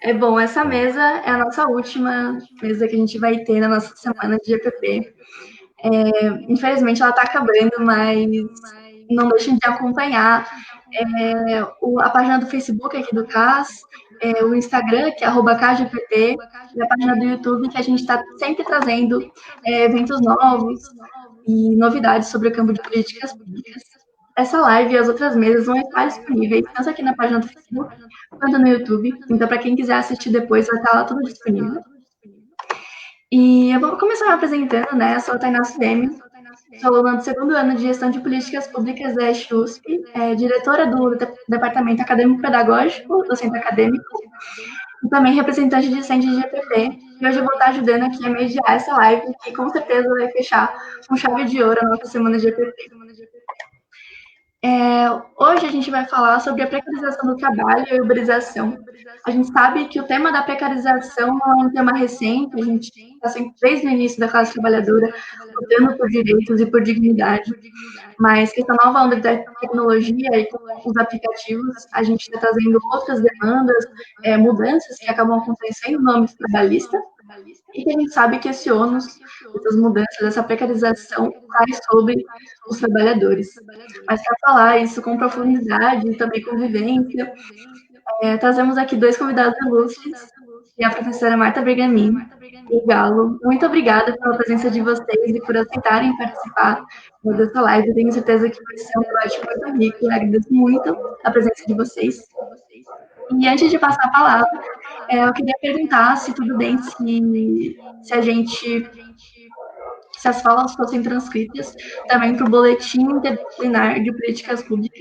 É bom, essa Tá. mesa é a nossa última mesa que a gente vai ter na nossa semana de GPP. Infelizmente ela está acabando, mas não deixem de acompanhar a página do Facebook aqui do CAS, o Instagram, que é @CASGPT, e a página do YouTube, que a gente está sempre trazendo eventos novos e novidades sobre o campo de políticas públicas. Essa live e as outras mesas vão estar disponíveis tanto aqui na página do Facebook quanto no YouTube. Então, para quem quiser assistir depois, vai estar lá tudo disponível. E eu vou começar me apresentando, né? Eu sou a Tainá Sudemi, sou aluna do segundo ano de Gestão de Políticas Públicas da USP, diretora do Departamento Acadêmico Pedagógico, docente acadêmico, e também representante discente de GPP. E hoje eu vou estar ajudando aqui a mediar essa live, que com certeza vai fechar com chave de ouro a nossa semana de GPP. Hoje a gente vai falar sobre a precarização do trabalho e a uberização. A gente sabe que o tema da precarização não é um tema recente, a gente está sempre, desde o início da classe trabalhadora, lutando por direitos e por dignidade, mas com essa nova onda da tecnologia e com os aplicativos, a gente está trazendo outras demandas, mudanças que acabam acontecendo no âmbito trabalhista, e que a gente sabe que esse ônus, essas mudanças, essa precarização cai sobre os trabalhadores. Mas para falar isso com profundidade e também com vivência, trazemos aqui dois convidados ilustres, que é a professora Marta Bergamin e o Galo. Muito obrigada pela presença de vocês e por aceitarem participar dessa live. Eu tenho certeza que vai ser um debate muito rico. Eu agradeço muito a presença de vocês. E antes de passar a palavra, eu queria perguntar se tudo bem se a gente, se as falas fossem transcritas também para o Boletim Interdisciplinar de Políticas Públicas,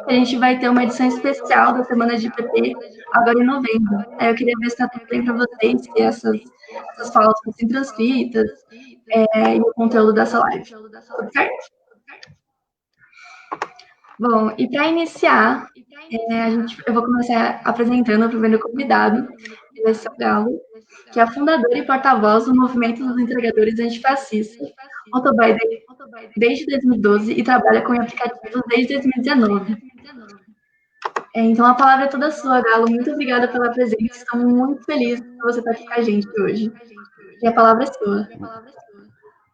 que a gente vai ter uma edição especial da Semana de PP agora em novembro. Eu queria ver se está tudo bem para vocês, se essas falas fossem transcritas e o conteúdo dessa live. Tudo certo? Bom, e para iniciar, eu vou começar apresentando o primeiro convidado, que vai ser o Galo, que é fundador e porta-voz do Movimento dos Entregadores Antifascistas, motoboy desde 2012 e trabalha com aplicativos desde 2019. Então, a palavra é toda sua, Galo. Muito obrigada pela presença. Estamos muito felizes por você estar aqui com a gente hoje. E a palavra é sua.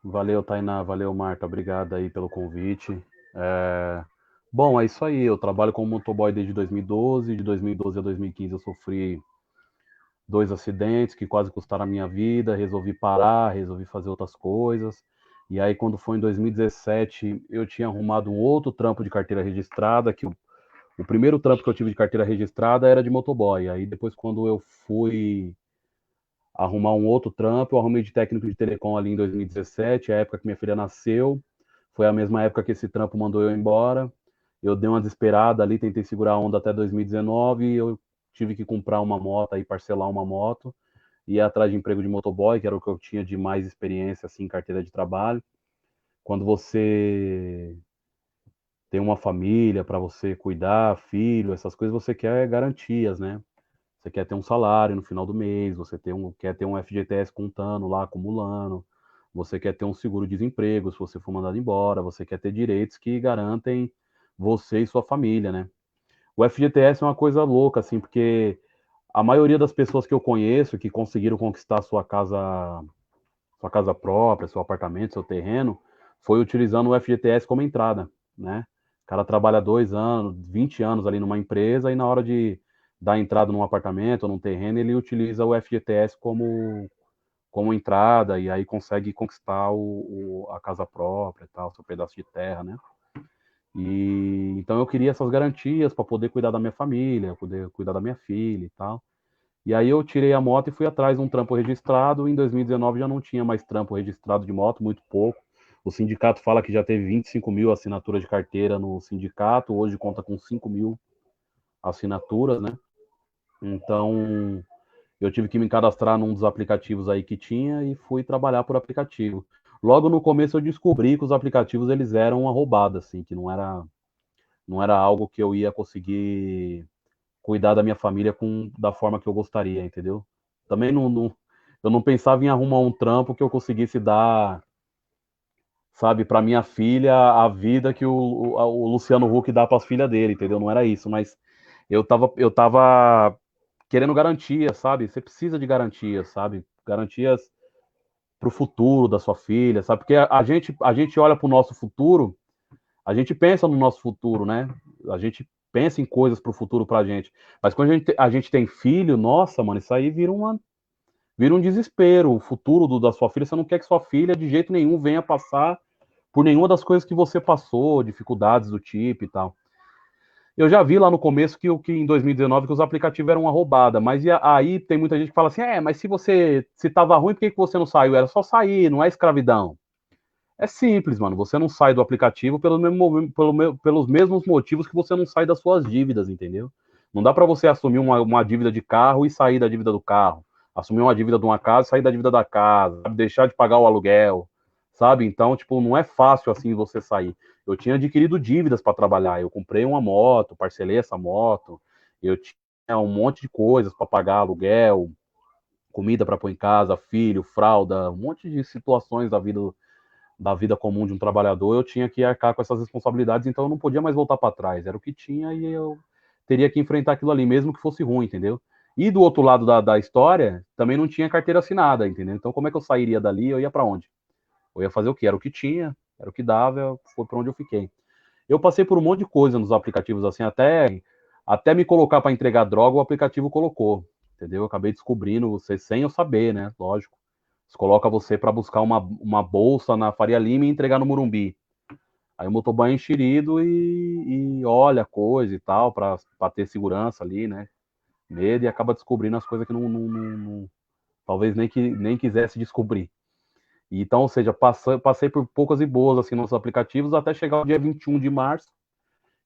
Valeu, Tainá. Valeu, Marta. Obrigado aí pelo convite. Bom, é isso aí. Eu trabalho como motoboy desde 2012. De 2012 a 2015 eu sofri 2 acidentes que quase custaram a minha vida. Resolvi parar, resolvi fazer outras coisas. E aí, quando foi em 2017, eu tinha arrumado um outro trampo de carteira registrada, que o primeiro trampo que eu tive de carteira registrada era de motoboy. Aí depois, quando eu fui arrumar um outro trampo, eu arrumei de técnico de telecom ali em 2017, a época que minha filha nasceu. Foi a mesma época que esse trampo mandou eu embora. Eu dei uma desesperada ali, tentei segurar a onda até 2019 e eu tive que comprar uma moto e parcelar uma moto e ir atrás de emprego de motoboy, que era o que eu tinha de mais experiência assim, em carteira de trabalho. Quando você tem uma família para você cuidar, filho, essas coisas, você quer garantias, né? Você quer ter um salário no final do mês, você quer ter um FGTS contando lá, acumulando, você quer ter um seguro-desemprego se você for mandado embora, você quer ter direitos que garantem você e sua família, né? O FGTS é uma coisa louca, assim, porque a maioria das pessoas que eu conheço que conseguiram conquistar sua casa própria, seu apartamento, seu terreno, foi utilizando o FGTS como entrada, né? O cara trabalha 2 anos, 20 anos ali numa empresa e na hora de dar entrada num apartamento ou num terreno, ele utiliza o FGTS como entrada e aí consegue conquistar a casa própria e tal, seu pedaço de terra, né? E então eu queria essas garantias para poder cuidar da minha família, poder cuidar da minha filha e tal. E aí eu tirei a moto e fui atrás de um trampo registrado. Em 2019 já não tinha mais trampo registrado de moto, muito pouco. O sindicato fala que já teve 25 mil assinaturas de carteira no sindicato, hoje conta com 5 mil assinaturas, né? Então eu tive que me cadastrar num dos aplicativos aí que tinha e fui trabalhar por aplicativo. Logo no começo eu descobri que os aplicativos eles eram uma roubada, assim, que não era algo que eu ia conseguir cuidar da minha família da forma que eu gostaria, entendeu? Também eu não pensava em arrumar um trampo que eu conseguisse dar, sabe, para minha filha a vida que o Luciano Huck dá para as filhas dele, entendeu? Não era isso, mas eu tava querendo garantias, sabe? Você precisa de garantias, sabe? Garantias para o futuro da sua filha, sabe? Porque a gente olha para o nosso futuro, a gente pensa no nosso futuro, né? A gente pensa em coisas para o futuro para a gente. Mas quando a gente tem filho, nossa, mano, isso aí vira um desespero. O futuro da sua filha, você não quer que sua filha, de jeito nenhum, venha passar por nenhuma das coisas que você passou, dificuldades do tipo e tal. Eu já vi lá no começo que em 2019 que os aplicativos eram uma roubada, mas aí tem muita gente que fala assim, mas se tava ruim, por que você não saiu? Era só sair, não é escravidão. É simples, mano, você não sai do aplicativo pelos mesmos motivos que você não sai das suas dívidas, entendeu? Não dá para você assumir uma dívida de carro e sair da dívida do carro, assumir uma dívida de uma casa e sair da dívida da casa, deixar de pagar o aluguel, sabe? Então, tipo, não é fácil assim você sair. Eu tinha adquirido dívidas para trabalhar. Eu comprei uma moto, parcelei essa moto. Eu tinha um monte de coisas para pagar aluguel, comida para pôr em casa, filho, fralda, um monte de situações da vida comum de um trabalhador. Eu tinha que arcar com essas responsabilidades, então eu não podia mais voltar para trás. Era o que tinha e eu teria que enfrentar aquilo ali, mesmo que fosse ruim, entendeu? E do outro lado da história, também não tinha carteira assinada, entendeu? Então, como é que eu sairia dali? Eu ia para onde? Eu ia fazer o quê? Era o que tinha, era o que dava, foi para onde eu fiquei. Eu passei por um monte de coisa nos aplicativos, assim, até me colocar para entregar droga, o aplicativo colocou, entendeu? Eu acabei descobrindo, você sem eu saber, né? Lógico. Eles colocam você para buscar uma bolsa na Faria Lima e entregar no Morumbi. Aí o motoboy é enxerido e olha a coisa e tal, para ter segurança ali, né? Medo e acaba descobrindo as coisas que talvez nem quisesse descobrir. Então, ou seja, passei por poucas e boas assim nos aplicativos até chegar o dia 21 de março,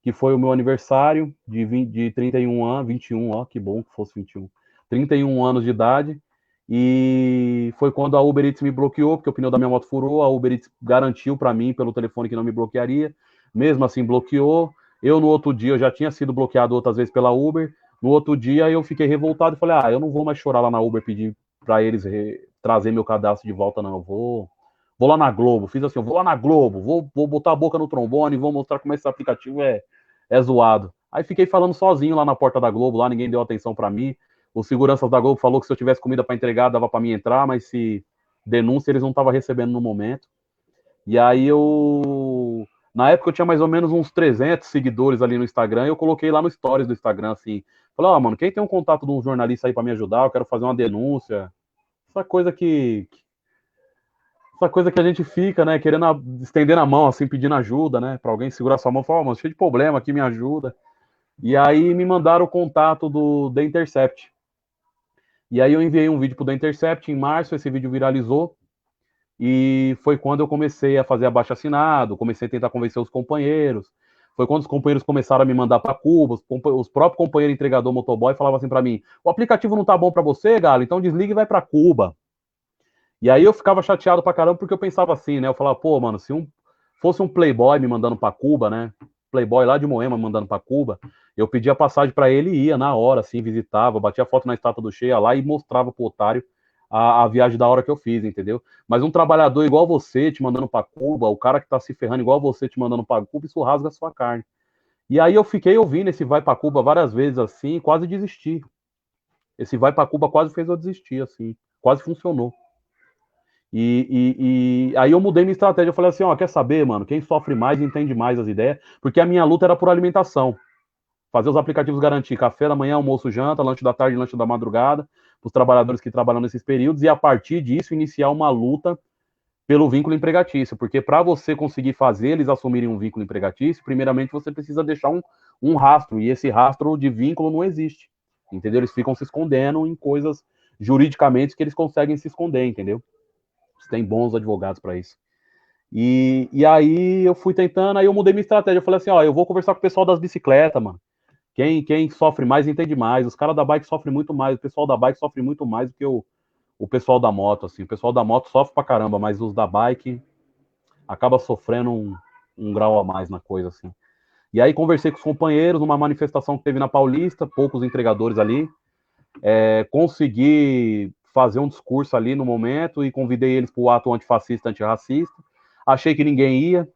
que foi o meu aniversário de 31 anos, 21, ó, que bom que fosse 21. 31 anos de idade, e foi quando a Uber Eats me bloqueou, porque o pneu da minha moto furou, a Uber Eats garantiu para mim pelo telefone que não me bloquearia, mesmo assim bloqueou. Eu no outro dia eu já tinha sido bloqueado outras vezes pela Uber. No outro dia eu fiquei revoltado e falei: "Ah, eu não vou mais chorar lá na Uber pedir para eles trazer meu cadastro de volta, não. Eu vou lá na Globo". Fiz assim: eu vou lá na Globo, vou botar a boca no trombone, vou mostrar como esse aplicativo é zoado. Aí fiquei falando sozinho lá na porta da Globo, lá ninguém deu atenção para mim. Os seguranças da Globo falou que se eu tivesse comida para entregar, dava para mim entrar, mas se denúncia eles não estavam recebendo no momento. E aí na época eu tinha mais ou menos uns 300 seguidores ali no Instagram, e eu coloquei lá no stories do Instagram assim, falei: "Ó, mano, quem tem um contato de um jornalista aí para me ajudar? Eu quero fazer uma denúncia". Essa coisa que essa coisa que a gente fica, né, querendo estender a mão assim, pedindo ajuda, né, para alguém segurar sua mão, falar: "Ó, mano, cheio de problema aqui, me ajuda". E aí me mandaram o contato do The Intercept. E aí eu enviei um vídeo pro The Intercept em março, esse vídeo viralizou, e foi quando eu comecei a fazer abaixo-assinado, comecei a tentar convencer os companheiros. Foi quando os companheiros começaram a me mandar para Cuba, os próprios companheiros entregador motoboy falavam assim para mim: "O aplicativo não tá bom para você, Galo, então desliga e vai para Cuba". E aí eu ficava chateado pra caramba, porque eu pensava assim, né? Eu falava: "Pô, mano, se fosse um playboy me mandando para Cuba, né? Playboy lá de Moema me mandando para Cuba, eu pedia passagem para ele e ia na hora, assim, visitava, batia foto na estátua do Che lá e mostrava pro otário a viagem da hora que eu fiz, entendeu? Mas um trabalhador igual você te mandando para Cuba, o cara que tá se ferrando igual você te mandando para Cuba, isso rasga a sua carne". E aí eu fiquei ouvindo esse vai para Cuba várias vezes assim, quase desisti. Esse vai para Cuba quase fez eu desistir, assim, quase funcionou. E aí eu mudei minha estratégia. Eu falei assim: ó, quer saber, mano? Quem sofre mais entende mais as ideias, porque a minha luta era por alimentação. Fazer os aplicativos garantir café da manhã, almoço, janta, lanche da tarde, lanche da madrugada, para os trabalhadores que trabalham nesses períodos, e a partir disso iniciar uma luta pelo vínculo empregatício, porque para você conseguir fazer eles assumirem um vínculo empregatício, primeiramente você precisa deixar um rastro, e esse rastro de vínculo não existe, entendeu? Eles ficam se escondendo em coisas juridicamente que eles conseguem se esconder, entendeu? Tem bons advogados para isso. E aí eu fui tentando, aí eu mudei minha estratégia. Eu falei assim: ó, eu vou conversar com o pessoal das bicicletas, mano. Quem sofre mais entende mais. Os caras da bike sofrem muito mais. O pessoal da bike sofre muito mais do que o pessoal da moto, assim. O pessoal da moto sofre pra caramba, mas os da bike acaba sofrendo um grau a mais na coisa, assim. E aí conversei com os companheiros numa manifestação que teve na Paulista, poucos entregadores ali. Consegui fazer um discurso ali no momento e convidei eles para o ato antifascista, antirracista. Achei que ninguém ia.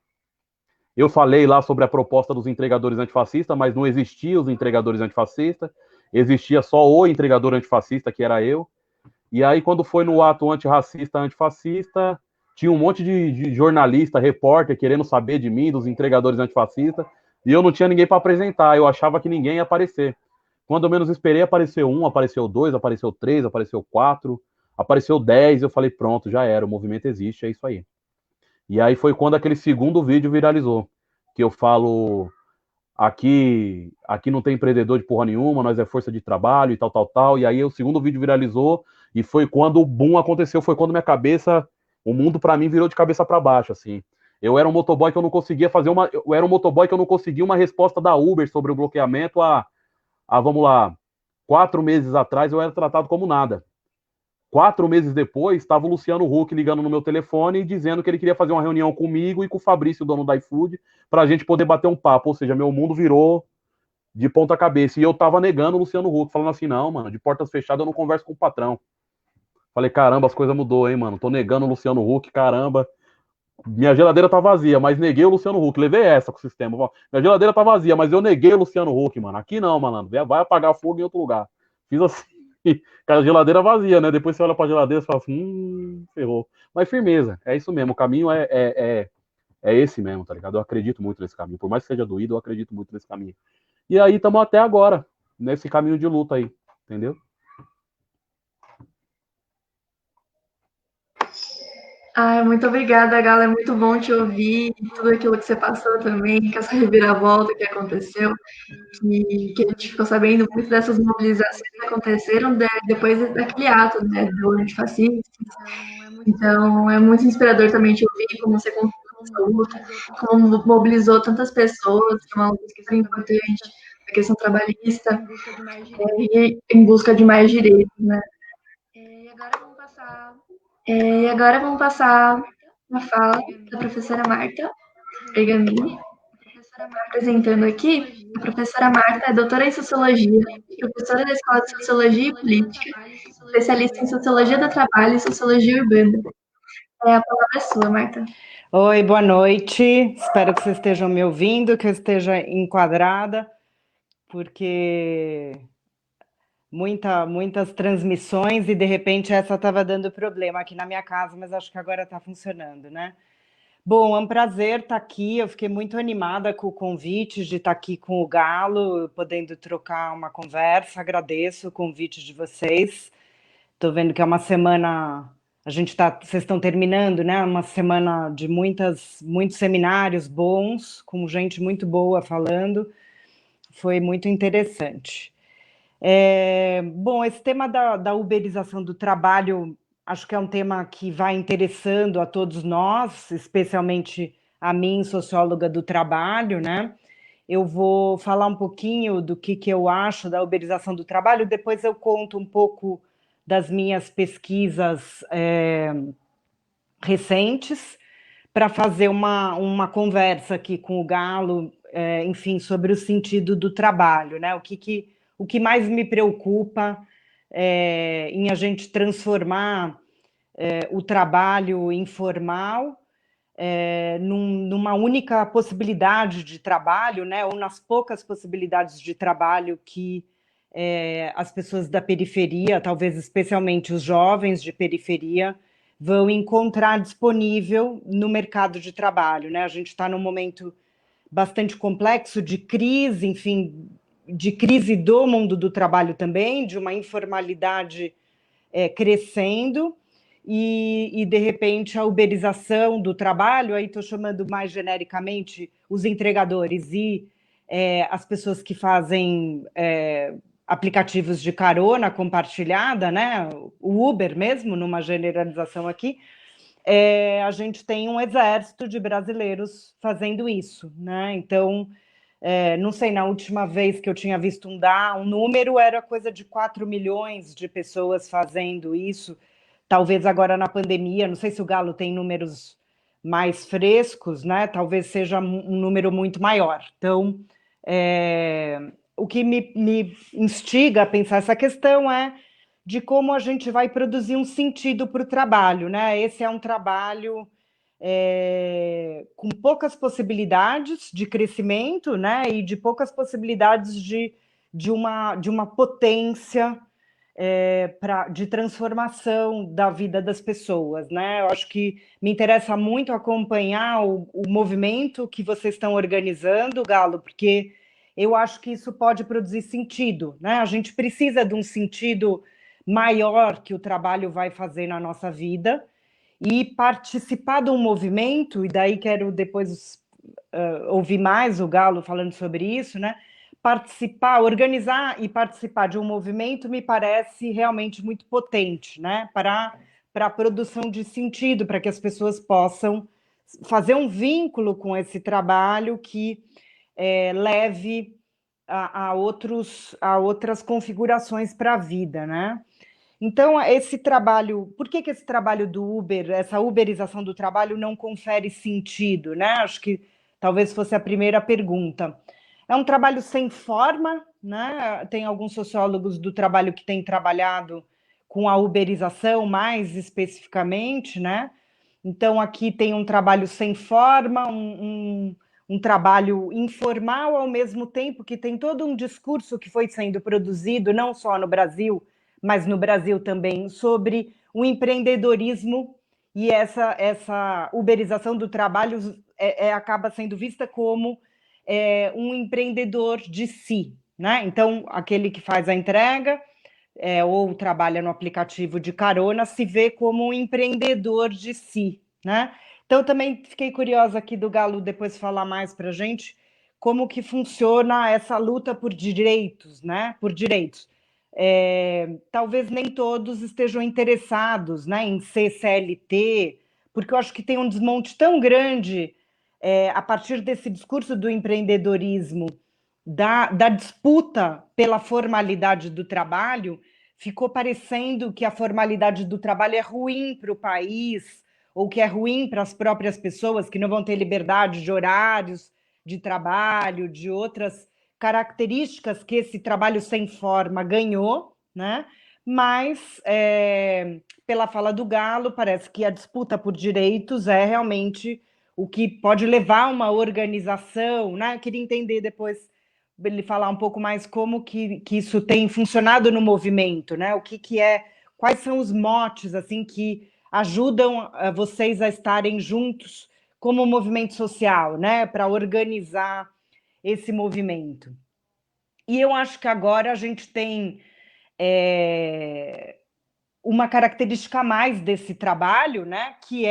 Eu falei lá sobre a proposta dos entregadores antifascistas, mas não existiam os entregadores antifascistas. existia só o entregador antifascista, que era eu. E aí, quando foi no ato antirracista, antifascista, tinha um monte de jornalista, repórter querendo saber de mim, dos entregadores antifascistas, e eu não tinha ninguém para apresentar, eu achava que ninguém ia aparecer. Quando eu menos esperei, apareceu um, apareceu dois, apareceu três, apareceu quatro, apareceu 10, eu falei, pronto, já era, o movimento existe, é isso aí. E aí foi quando aquele segundo vídeo viralizou, que eu falo, aqui não tem empreendedor de porra nenhuma, nós é força de trabalho e tal, tal, tal. E aí o segundo vídeo viralizou e foi quando o boom aconteceu, foi quando minha cabeça, o mundo para mim virou de cabeça para baixo, assim. Eu era um motoboy que eu não conseguia fazer uma, eu era um motoboy que eu não conseguia uma resposta da Uber sobre o bloqueamento vamos lá, 4 meses atrás eu era tratado como nada. 4 meses depois, estava o Luciano Huck ligando no meu telefone e dizendo que ele queria fazer uma reunião comigo e com o Fabrício, dono da iFood, para a gente poder bater um papo. Ou seja, meu mundo virou de ponta cabeça. E eu tava negando o Luciano Huck, falando assim, não, mano, de portas fechadas eu não converso com o patrão. Falei, caramba, as coisas mudou, hein, mano. Tô negando o Luciano Huck, caramba. Minha geladeira tá vazia, mas neguei o Luciano Huck. Levei essa com o sistema. Minha geladeira tá vazia, mas eu neguei o Luciano Huck, mano. Aqui não, mano. Vai apagar fogo em outro lugar. Fiz assim. Com a geladeira vazia, né? Depois você olha pra geladeira e fala assim, ferrou. Mas firmeza, é isso mesmo. O caminho é esse mesmo, tá ligado? Eu acredito muito nesse caminho. Por mais que seja doído, eu acredito muito nesse caminho. E aí estamos até agora, nesse caminho de luta aí, entendeu? Ai, muito obrigada, Gala. É muito bom te ouvir, tudo aquilo que você passou também, com essa reviravolta que aconteceu, que a gente ficou sabendo muito dessas mobilizações que aconteceram depois daquele ato, né, do antifascismo. Então, é muito inspirador também te ouvir como você continuou essa luta, como mobilizou tantas pessoas, que é uma luta super importante, a questão trabalhista, e em busca de mais direitos, né? E agora vamos passar a fala da professora Marta Bergamini, apresentando aqui. A professora Marta é doutora em Sociologia, professora da Escola de Sociologia e Política, especialista em Sociologia do Trabalho e Sociologia Urbana. A palavra é sua, Marta. Oi, boa noite. Espero que vocês estejam me ouvindo, que eu esteja enquadrada, porque muitas transmissões e, de repente, essa estava dando problema aqui na minha casa, mas acho que agora está funcionando, né? Bom, é um prazer estar aqui. Eu fiquei muito animada com o convite de estar aqui com o Galo, podendo trocar uma conversa. Agradeço o convite de vocês. Estou vendo que é uma semana, vocês estão terminando, né? Uma semana de muitos seminários bons, com gente muito boa falando. Foi muito interessante. Bom, esse tema da uberização do trabalho, acho que é um tema que vai interessando a todos nós, especialmente a mim, socióloga do trabalho, né? Eu vou falar um pouquinho do que eu acho da uberização do trabalho, depois eu conto um pouco das minhas pesquisas recentes, para fazer uma conversa aqui com o Galo, enfim, sobre o sentido do trabalho, né? O que mais me preocupa em a gente transformar o trabalho informal numa única possibilidade de trabalho, né? Ou nas poucas possibilidades de trabalho que as pessoas da periferia, talvez especialmente os jovens de periferia, vão encontrar disponível no mercado de trabalho, né? A gente está num momento bastante complexo de crise, enfim, de crise do mundo do trabalho também, de uma informalidade crescendo e, de repente, a uberização do trabalho, aí estou chamando mais genericamente os entregadores e as pessoas que fazem aplicativos de carona compartilhada, né? O Uber mesmo, numa generalização aqui, a gente tem um exército de brasileiros fazendo isso, né? Então, não sei, na última vez que eu tinha visto um número, era coisa de 4 milhões de pessoas fazendo isso. Talvez agora na pandemia, não sei se o Galo tem números mais frescos, né? Talvez seja um número muito maior. Então, o que me instiga a pensar essa questão é de como a gente vai produzir um sentido para o trabalho, né? Esse é um trabalho com poucas possibilidades de crescimento, né? E de poucas possibilidades de de uma potência de transformação da vida das pessoas, né? Eu acho que me interessa muito acompanhar o movimento que vocês estão organizando, Galo, porque eu acho que isso pode produzir sentido, né? A gente precisa de um sentido maior que o trabalho vai fazer na nossa vida e participar de um movimento, e daí quero depois ouvir mais o Galo falando sobre isso, né? Participar, organizar e participar de um movimento me parece realmente muito potente, né? Para a produção de sentido, para que as pessoas possam fazer um vínculo com esse trabalho que leve a outras configurações para a vida, né? Então, esse trabalho, por que esse trabalho do Uber, essa uberização do trabalho não confere sentido, né? Acho que talvez fosse a primeira pergunta. É um trabalho sem forma, né? Tem alguns sociólogos do trabalho que têm trabalhado com a uberização mais especificamente, né? Então, aqui tem um trabalho sem forma, um trabalho informal, ao mesmo tempo que tem todo um discurso que foi sendo produzido, não só no Brasil, mas no Brasil também, sobre o empreendedorismo, e essa uberização do trabalho acaba sendo vista como um empreendedor de si, né? Então, aquele que faz a entrega ou trabalha no aplicativo de carona se vê como um empreendedor de si, né? Então, também fiquei curiosa aqui do Galo depois falar mais para a gente como que funciona essa luta por direitos, né? Por direitos. Talvez nem todos estejam interessados, né, em ser CLT, porque eu acho que tem um desmonte tão grande a partir desse discurso do empreendedorismo, da disputa pela formalidade do trabalho, ficou parecendo que a formalidade do trabalho é ruim para o país, ou que é ruim para as próprias pessoas, que não vão ter liberdade de horários de trabalho, de outras características que esse trabalho sem forma ganhou, né? Mas, pela fala do Galo, parece que a disputa por direitos é realmente o que pode levar a uma organização, né? Eu queria entender depois ele falar um pouco mais como que isso tem funcionado no movimento, né? O que quais são os motes assim que ajudam vocês a estarem juntos como movimento social, né? Para organizar esse movimento. E eu acho que agora a gente tem uma característica a mais desse trabalho, né? Que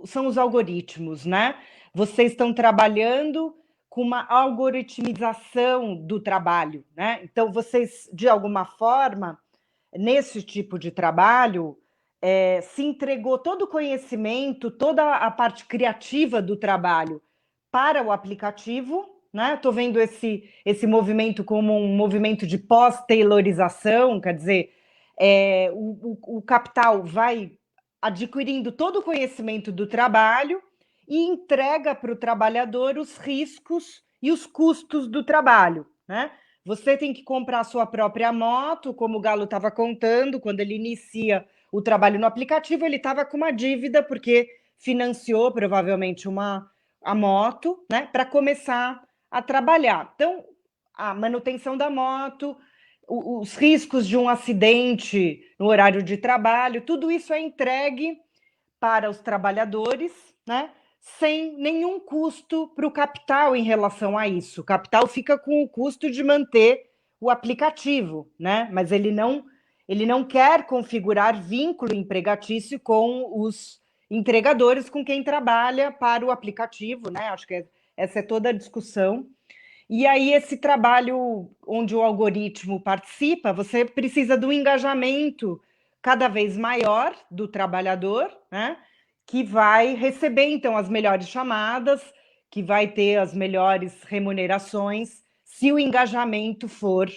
são os algoritmos, né? Vocês estão trabalhando com uma algoritmização do trabalho, né? Então, vocês, de alguma forma, nesse tipo de trabalho, se entregou todo o conhecimento, toda a parte criativa do trabalho para o aplicativo, né? Estou vendo esse movimento como um movimento de pós-tailorização, quer dizer, o capital vai adquirindo todo o conhecimento do trabalho e entrega para o trabalhador os riscos e os custos do trabalho, né? Você tem que comprar a sua própria moto, como o Galo estava contando, quando ele inicia o trabalho no aplicativo, ele estava com uma dívida, porque financiou provavelmente a moto, né, para começar a trabalhar. Então, a manutenção da moto, os riscos de um acidente no horário de trabalho, tudo isso é entregue para os trabalhadores, né? Sem nenhum custo para o capital em relação a isso. O capital fica com o custo de manter o aplicativo, né? Mas ele não quer configurar vínculo empregatício com os entregadores, com quem trabalha para o aplicativo, né? Acho que essa é toda a discussão. E aí, esse trabalho onde o algoritmo participa, você precisa do engajamento cada vez maior do trabalhador, né? Que vai receber, então, as melhores chamadas, que vai ter as melhores remunerações, se o engajamento for,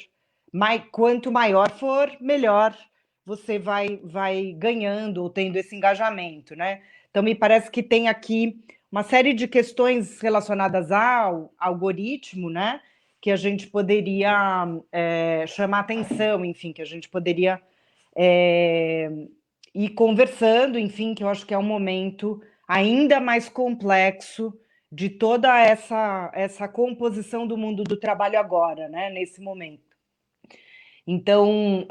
quanto maior for, melhor você vai ganhando ou tendo esse engajamento, né? Então, me parece que tem aqui uma série de questões relacionadas ao algoritmo, né? Que a gente poderia chamar atenção, enfim, que a gente poderia ir conversando, enfim, que eu acho que é um momento ainda mais complexo de toda essa composição do mundo do trabalho agora, né, nesse momento. Então,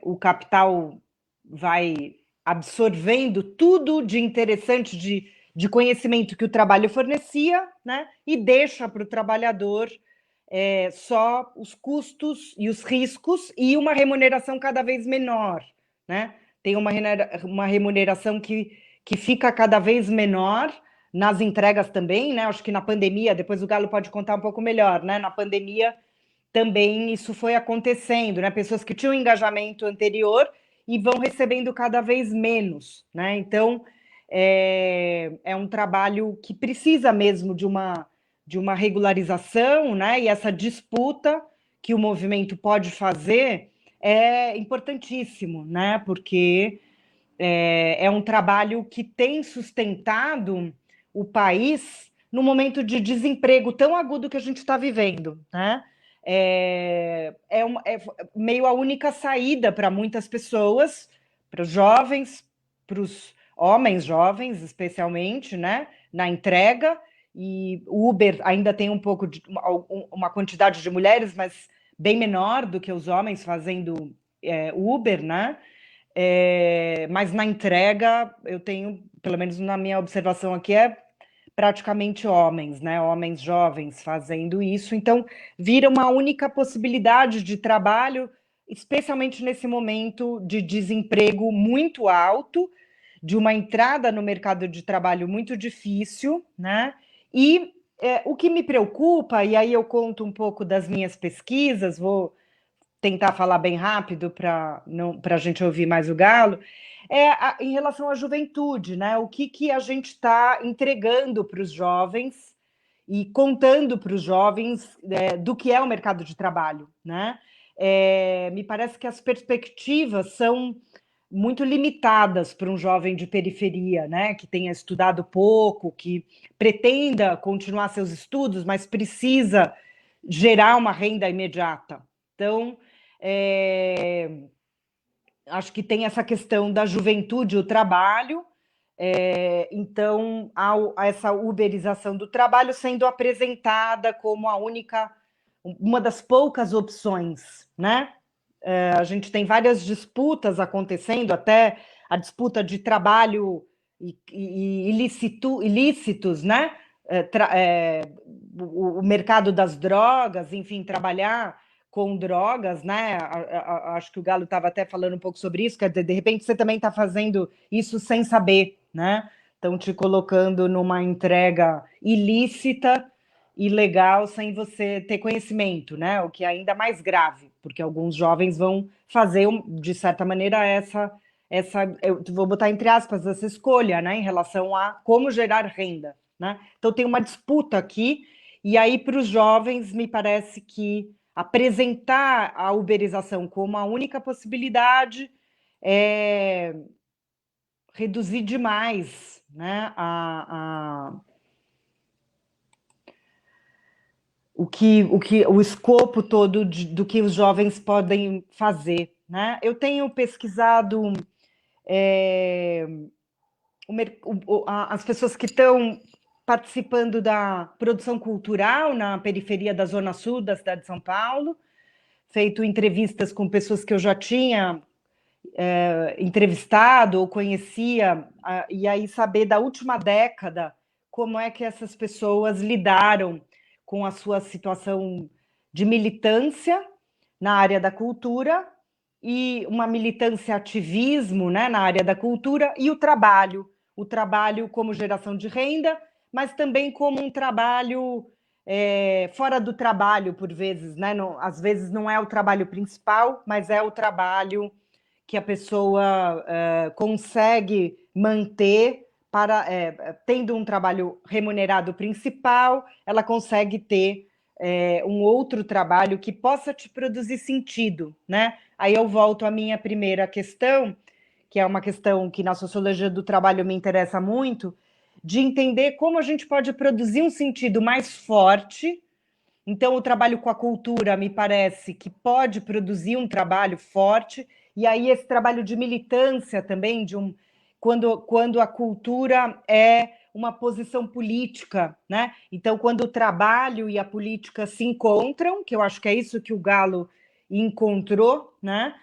o capital vai absorvendo tudo de interessante, de conhecimento que o trabalho fornecia, né, e deixa para o trabalhador só os custos e os riscos e uma remuneração cada vez menor, né? Tem uma remuneração que fica cada vez menor nas entregas também, né? Acho que na pandemia, depois o Galo pode contar um pouco melhor, né? Na pandemia também isso foi acontecendo, né? Pessoas que tinham engajamento anterior e vão recebendo cada vez menos, né? Então, é um trabalho que precisa mesmo de uma regularização, né? E essa disputa que o movimento pode fazer é importantíssimo, né? Porque é um trabalho que tem sustentado o país no momento de desemprego tão agudo que a gente está vivendo, né? É meio a única saída para muitas pessoas, para os jovens, para os homens jovens, especialmente, né? Na entrega. E o Uber ainda tem um pouco de uma quantidade de mulheres, mas bem menor do que os homens fazendo Uber, né? Mas na entrega eu tenho, pelo menos na minha observação aqui, praticamente homens, né? Homens jovens fazendo isso. Então, vira uma única possibilidade de trabalho, especialmente nesse momento de desemprego muito alto, de uma entrada no mercado de trabalho muito difícil, né? E o que me preocupa, e aí eu conto um pouco das minhas pesquisas, vou tentar falar bem rápido para a gente ouvir mais o Galo, em relação à juventude, né? O que a gente está entregando para os jovens e contando para os jovens do que é o mercado de trabalho, né? Me parece que as perspectivas são muito limitadas para um jovem de periferia, né? Que tenha estudado pouco, que pretenda continuar seus estudos, mas precisa gerar uma renda imediata. Então, acho que tem essa questão da juventude, o trabalho. Então, há essa uberização do trabalho sendo apresentada como uma das poucas opções, né? A gente tem várias disputas acontecendo, até a disputa de trabalho ilícitos, né? O mercado das drogas, enfim, trabalhar com drogas, né? Acho que o Galo estava até falando um pouco sobre isso, quer dizer, de repente você também está fazendo isso sem saber, né? Estão te colocando numa entrega ilícita, ilegal, sem você ter conhecimento, né? O que é ainda mais grave, porque alguns jovens vão fazer, de certa maneira, eu vou botar entre aspas, essa escolha, né? Em relação a como gerar renda, né? Então tem uma disputa aqui, e aí para os jovens me parece que apresentar a uberização como a única possibilidade é reduzir demais, né, o escopo todo do que os jovens podem fazer, né? Eu tenho pesquisado as pessoas que estão participando da produção cultural na periferia da Zona Sul da cidade de São Paulo, feito entrevistas com pessoas que eu já tinha entrevistado ou conhecia, e aí saber da última década como é que essas pessoas lidaram com a sua situação de militância na área da cultura e uma militância ativismo, né, na área da cultura, e o trabalho como geração de renda, mas também como um trabalho fora do trabalho, por vezes, né? Não, às vezes não é o trabalho principal, mas é o trabalho que a pessoa consegue manter tendo um trabalho remunerado principal, ela consegue ter um outro trabalho que possa te produzir sentido, né? Aí eu volto à minha primeira questão, que é uma questão que na sociologia do trabalho me interessa muito, de entender como a gente pode produzir um sentido mais forte. Então, o trabalho com a cultura me parece que pode produzir um trabalho forte, e aí esse trabalho de militância também, quando a cultura é uma posição política, né? Então, quando o trabalho e a política se encontram, que eu acho que é isso que o Galo encontrou, né?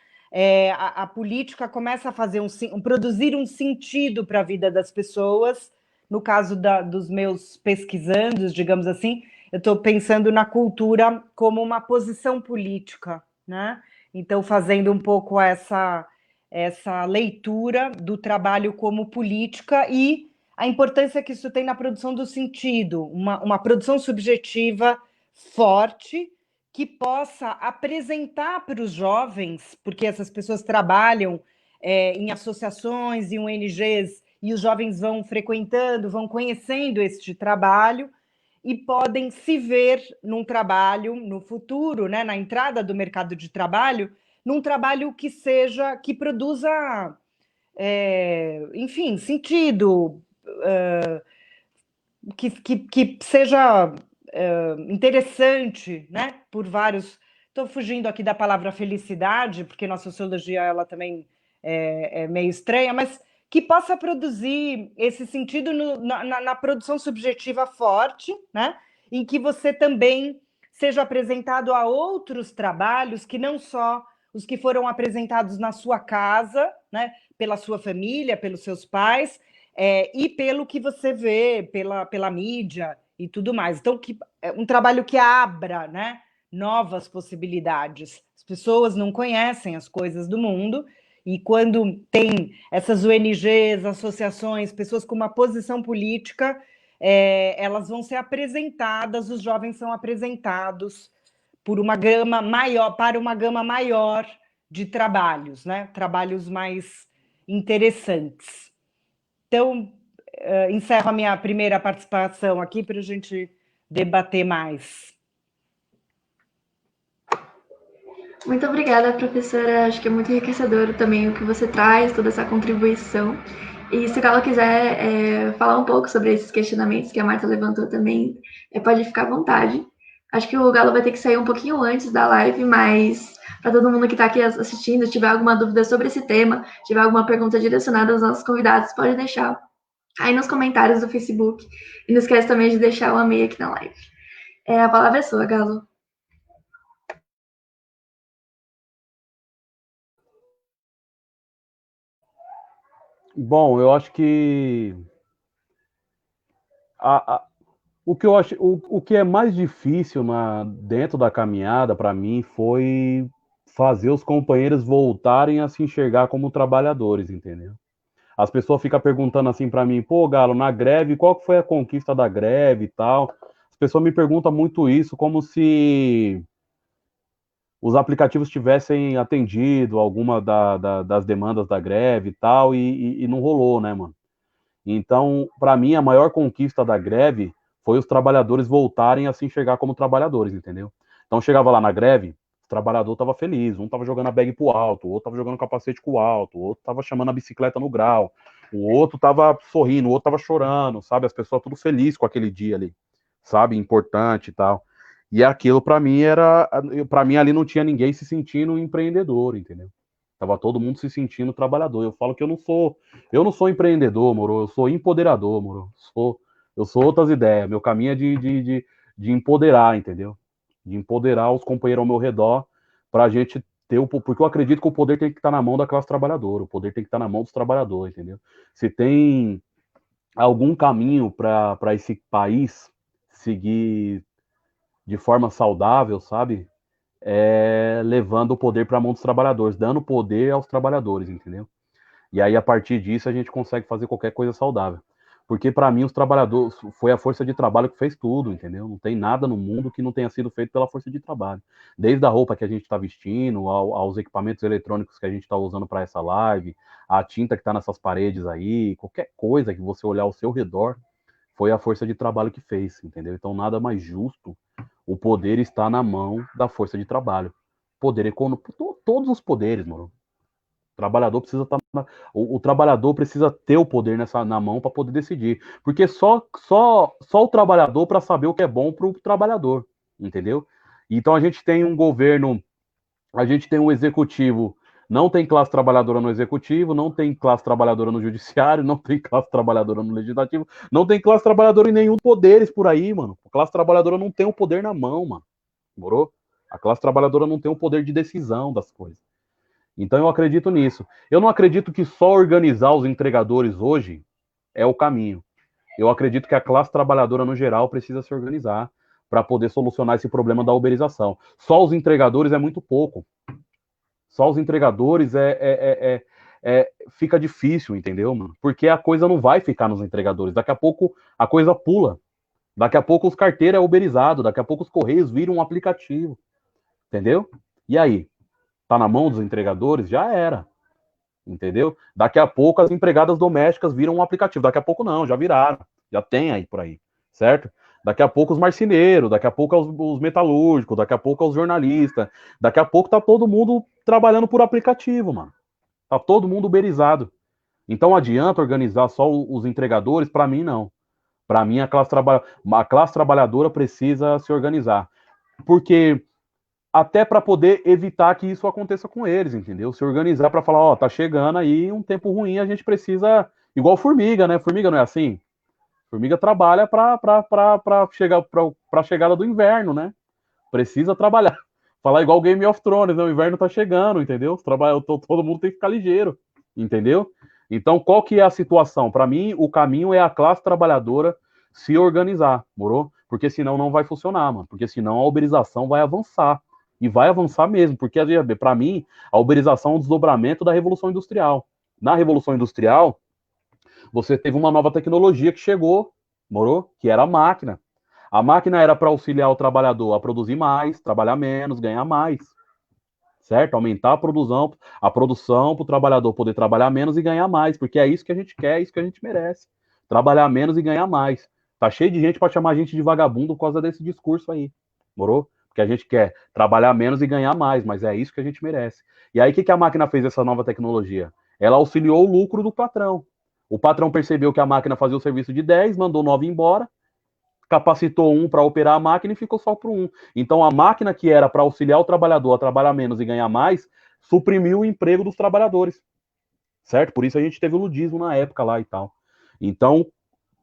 A política começa a fazer produzir um sentido para a vida das pessoas. No caso dos meus pesquisandos, digamos assim, eu estou pensando na cultura como uma posição política, né? Então, fazendo um pouco essa leitura do trabalho como política e a importância que isso tem na produção do sentido, uma produção subjetiva forte que possa apresentar para os jovens, porque essas pessoas trabalham em associações, em ONGs, e os jovens vão frequentando, vão conhecendo este trabalho e podem se ver num trabalho no futuro, né, na entrada do mercado de trabalho, num trabalho que produza, enfim, sentido, que seja interessante, né? Por vários. Estou fugindo aqui da palavra felicidade, porque na sociologia ela também é meio estranha, mas que possa produzir esse sentido na produção subjetiva forte, né? Em que você também seja apresentado a outros trabalhos que não só os que foram apresentados na sua casa, né? Pela sua família, pelos seus pais, e pelo que você vê pela mídia e tudo mais. Então, um trabalho que abra, né, novas possibilidades. As pessoas não conhecem as coisas do mundo, e quando tem essas ONGs, associações, pessoas com uma posição política, elas vão ser apresentadas, os jovens são apresentados para uma gama maior de trabalhos, né? Trabalhos mais interessantes. Então, encerro a minha primeira participação aqui para a gente debater mais. Muito obrigada, professora. Acho que é muito enriquecedor também o que você traz, toda essa contribuição. E se o Galo quiser falar um pouco sobre esses questionamentos que a Marta levantou também, pode ficar à vontade. Acho que o Galo vai ter que sair um pouquinho antes da live, mas para todo mundo que está aqui assistindo, se tiver alguma dúvida sobre esse tema, tiver alguma pergunta direcionada aos nossos convidados, pode deixar aí nos comentários do Facebook. E não esquece também de deixar o amei aqui na live. A palavra é sua, Galo. Bom, eu acho que o que eu acho, o que é mais difícil dentro da caminhada para mim foi fazer os companheiros voltarem a se enxergar como trabalhadores, entendeu? As pessoas ficam perguntando assim para mim, pô, Galo, na greve, qual que foi a conquista da greve e tal? As pessoas me perguntam muito isso, como se os aplicativos tivessem atendido alguma das demandas da greve e tal, e não rolou, né, mano? Então, para mim, a maior conquista da greve foi os trabalhadores voltarem a se enxergar como trabalhadores, entendeu? Então, chegava lá na greve, o trabalhador estava feliz, um estava jogando a bag pro alto, o outro estava jogando o capacete pro alto, o outro estava chamando a bicicleta no grau, o outro estava sorrindo, o outro estava chorando, sabe? As pessoas tudo felizes com aquele dia ali, sabe? Importante e tal. E aquilo para mim ali não tinha ninguém se sentindo empreendedor, entendeu? Tava todo mundo se sentindo trabalhador. Eu falo que eu não sou empreendedor, moro, eu sou empoderador, moro. Eu sou outras ideias. Meu caminho é de empoderar, entendeu? De empoderar os companheiros ao meu redor pra gente ter porque eu acredito que o poder tem que estar na mão da classe trabalhadora, o poder tem que estar na mão dos trabalhadores, entendeu? Se tem algum caminho para esse país seguir de forma saudável, sabe? Levando o poder para a mão dos trabalhadores, dando poder aos trabalhadores, entendeu? E aí, a partir disso, a gente consegue fazer qualquer coisa saudável. Porque, para mim, os trabalhadores, foi a força de trabalho que fez tudo, entendeu? Não tem nada no mundo que não tenha sido feito pela força de trabalho. Desde a roupa que a gente está vestindo, aos equipamentos eletrônicos que a gente está usando para essa live, a tinta que está nessas paredes aí, qualquer coisa que você olhar ao seu redor, foi a força de trabalho que fez, entendeu? Então, nada mais justo. O poder está na mão da força de trabalho. Poder econômico, todos os poderes, mano. O trabalhador precisa estar o trabalhador precisa ter o poder na mão para poder decidir, porque só o trabalhador para saber o que é bom para o trabalhador, entendeu? Então a gente tem um governo, a gente tem um executivo Não tem classe trabalhadora no executivo, não tem classe trabalhadora no judiciário, não tem classe trabalhadora no legislativo, não tem classe trabalhadora em nenhum poderes por aí, mano. A classe trabalhadora não tem o poder na mão, mano. Morou? A classe trabalhadora não tem o poder de decisão das coisas. Então eu acredito nisso. Eu não acredito que só organizar os entregadores hoje é o caminho. Eu acredito que a classe trabalhadora no geral precisa se organizar para poder solucionar esse problema da uberização. Só os entregadores é muito pouco. Só os entregadores fica difícil, entendeu, mano? Porque a coisa não vai ficar nos entregadores. Daqui a pouco a coisa pula. Daqui a pouco os carteiros é uberizado. Daqui a pouco os correios viram um aplicativo. Entendeu? E aí? Tá na mão dos entregadores? Já era. Entendeu? Daqui a pouco as empregadas domésticas viram um aplicativo. Daqui a pouco não, já viraram. Já tem aí por aí. Certo? Daqui a pouco os marceneiros, daqui a pouco os metalúrgicos, daqui a pouco os jornalistas, daqui a pouco tá todo mundo trabalhando por aplicativo, mano. Tá todo mundo uberizado. Então adianta organizar só os entregadores? Para mim, não. Para mim, a classe trabalhadora precisa se organizar. Porque até para poder evitar que isso aconteça com eles, entendeu? Se organizar para falar, ó, tá chegando aí um tempo ruim, a gente precisa... Igual formiga, né? Formiga não é assim? Formiga trabalha para a chegada do inverno, né? Precisa trabalhar. Falar igual Game of Thrones, né? O inverno tá chegando, entendeu? Todo mundo tem que ficar ligeiro, entendeu? Então, qual que é a situação? Para mim, o caminho é a classe trabalhadora se organizar, morou? Porque senão não vai funcionar, mano. Porque senão a uberização vai avançar. E vai avançar mesmo, porque, para mim, a uberização é um desdobramento da Revolução Industrial. Na Revolução Industrial, você teve uma nova tecnologia que chegou, morou? Que era a máquina. A máquina era para auxiliar o trabalhador a produzir mais, trabalhar menos, ganhar mais. Certo? Aumentar a produção para o trabalhador poder trabalhar menos e ganhar mais, porque é isso que a gente quer, é isso que a gente merece. Trabalhar menos e ganhar mais. Tá cheio de gente para chamar a gente de vagabundo por causa desse discurso aí. Morou? Porque a gente quer trabalhar menos e ganhar mais, mas é isso que a gente merece. E aí, o que a máquina fez essa nova tecnologia? Ela auxiliou o lucro do patrão. O patrão percebeu que a máquina fazia o serviço de 10, mandou 9 embora, capacitou um para operar a máquina e ficou só para um. Então, a máquina que era para auxiliar o trabalhador a trabalhar menos e ganhar mais, suprimiu o emprego dos trabalhadores. Certo? Por isso a gente teve o ludismo na época lá e tal. Então,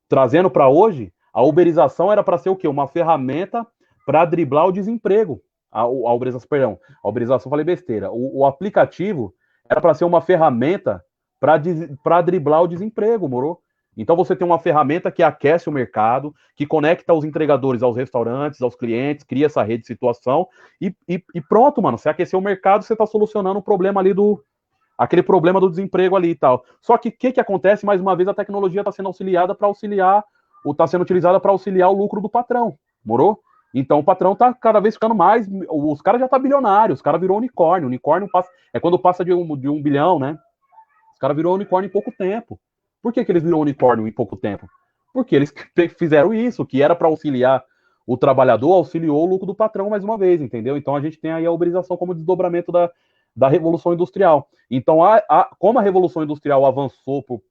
trazendo para hoje, a uberização era para ser o quê? Uma ferramenta para driblar o desemprego. A uberização, falei besteira. O aplicativo era para ser uma ferramenta para driblar o desemprego, morou? Então você tem uma ferramenta que aquece o mercado, que conecta os entregadores aos restaurantes, aos clientes, cria essa rede de situação e pronto, mano. Você aqueceu o mercado, você está solucionando o problema ali aquele problema do desemprego ali e tal. Só que o que acontece? Mais uma vez, a tecnologia está sendo auxiliada para auxiliar, ou está sendo utilizada para auxiliar o lucro do patrão, morou? Então o patrão tá cada vez ficando mais. Os caras já tá bilionários, os caras virou unicórnio. Unicórnio é quando passa de um bilhão, né? Os caras virou unicórnio em pouco tempo. Por que eles viram unicórnio em pouco tempo? Porque eles fizeram isso, que era para auxiliar o trabalhador, auxiliou o lucro do patrão mais uma vez, entendeu? Então a gente tem aí a uberização como desdobramento da Revolução Industrial. Então, como a Revolução Industrial avançou por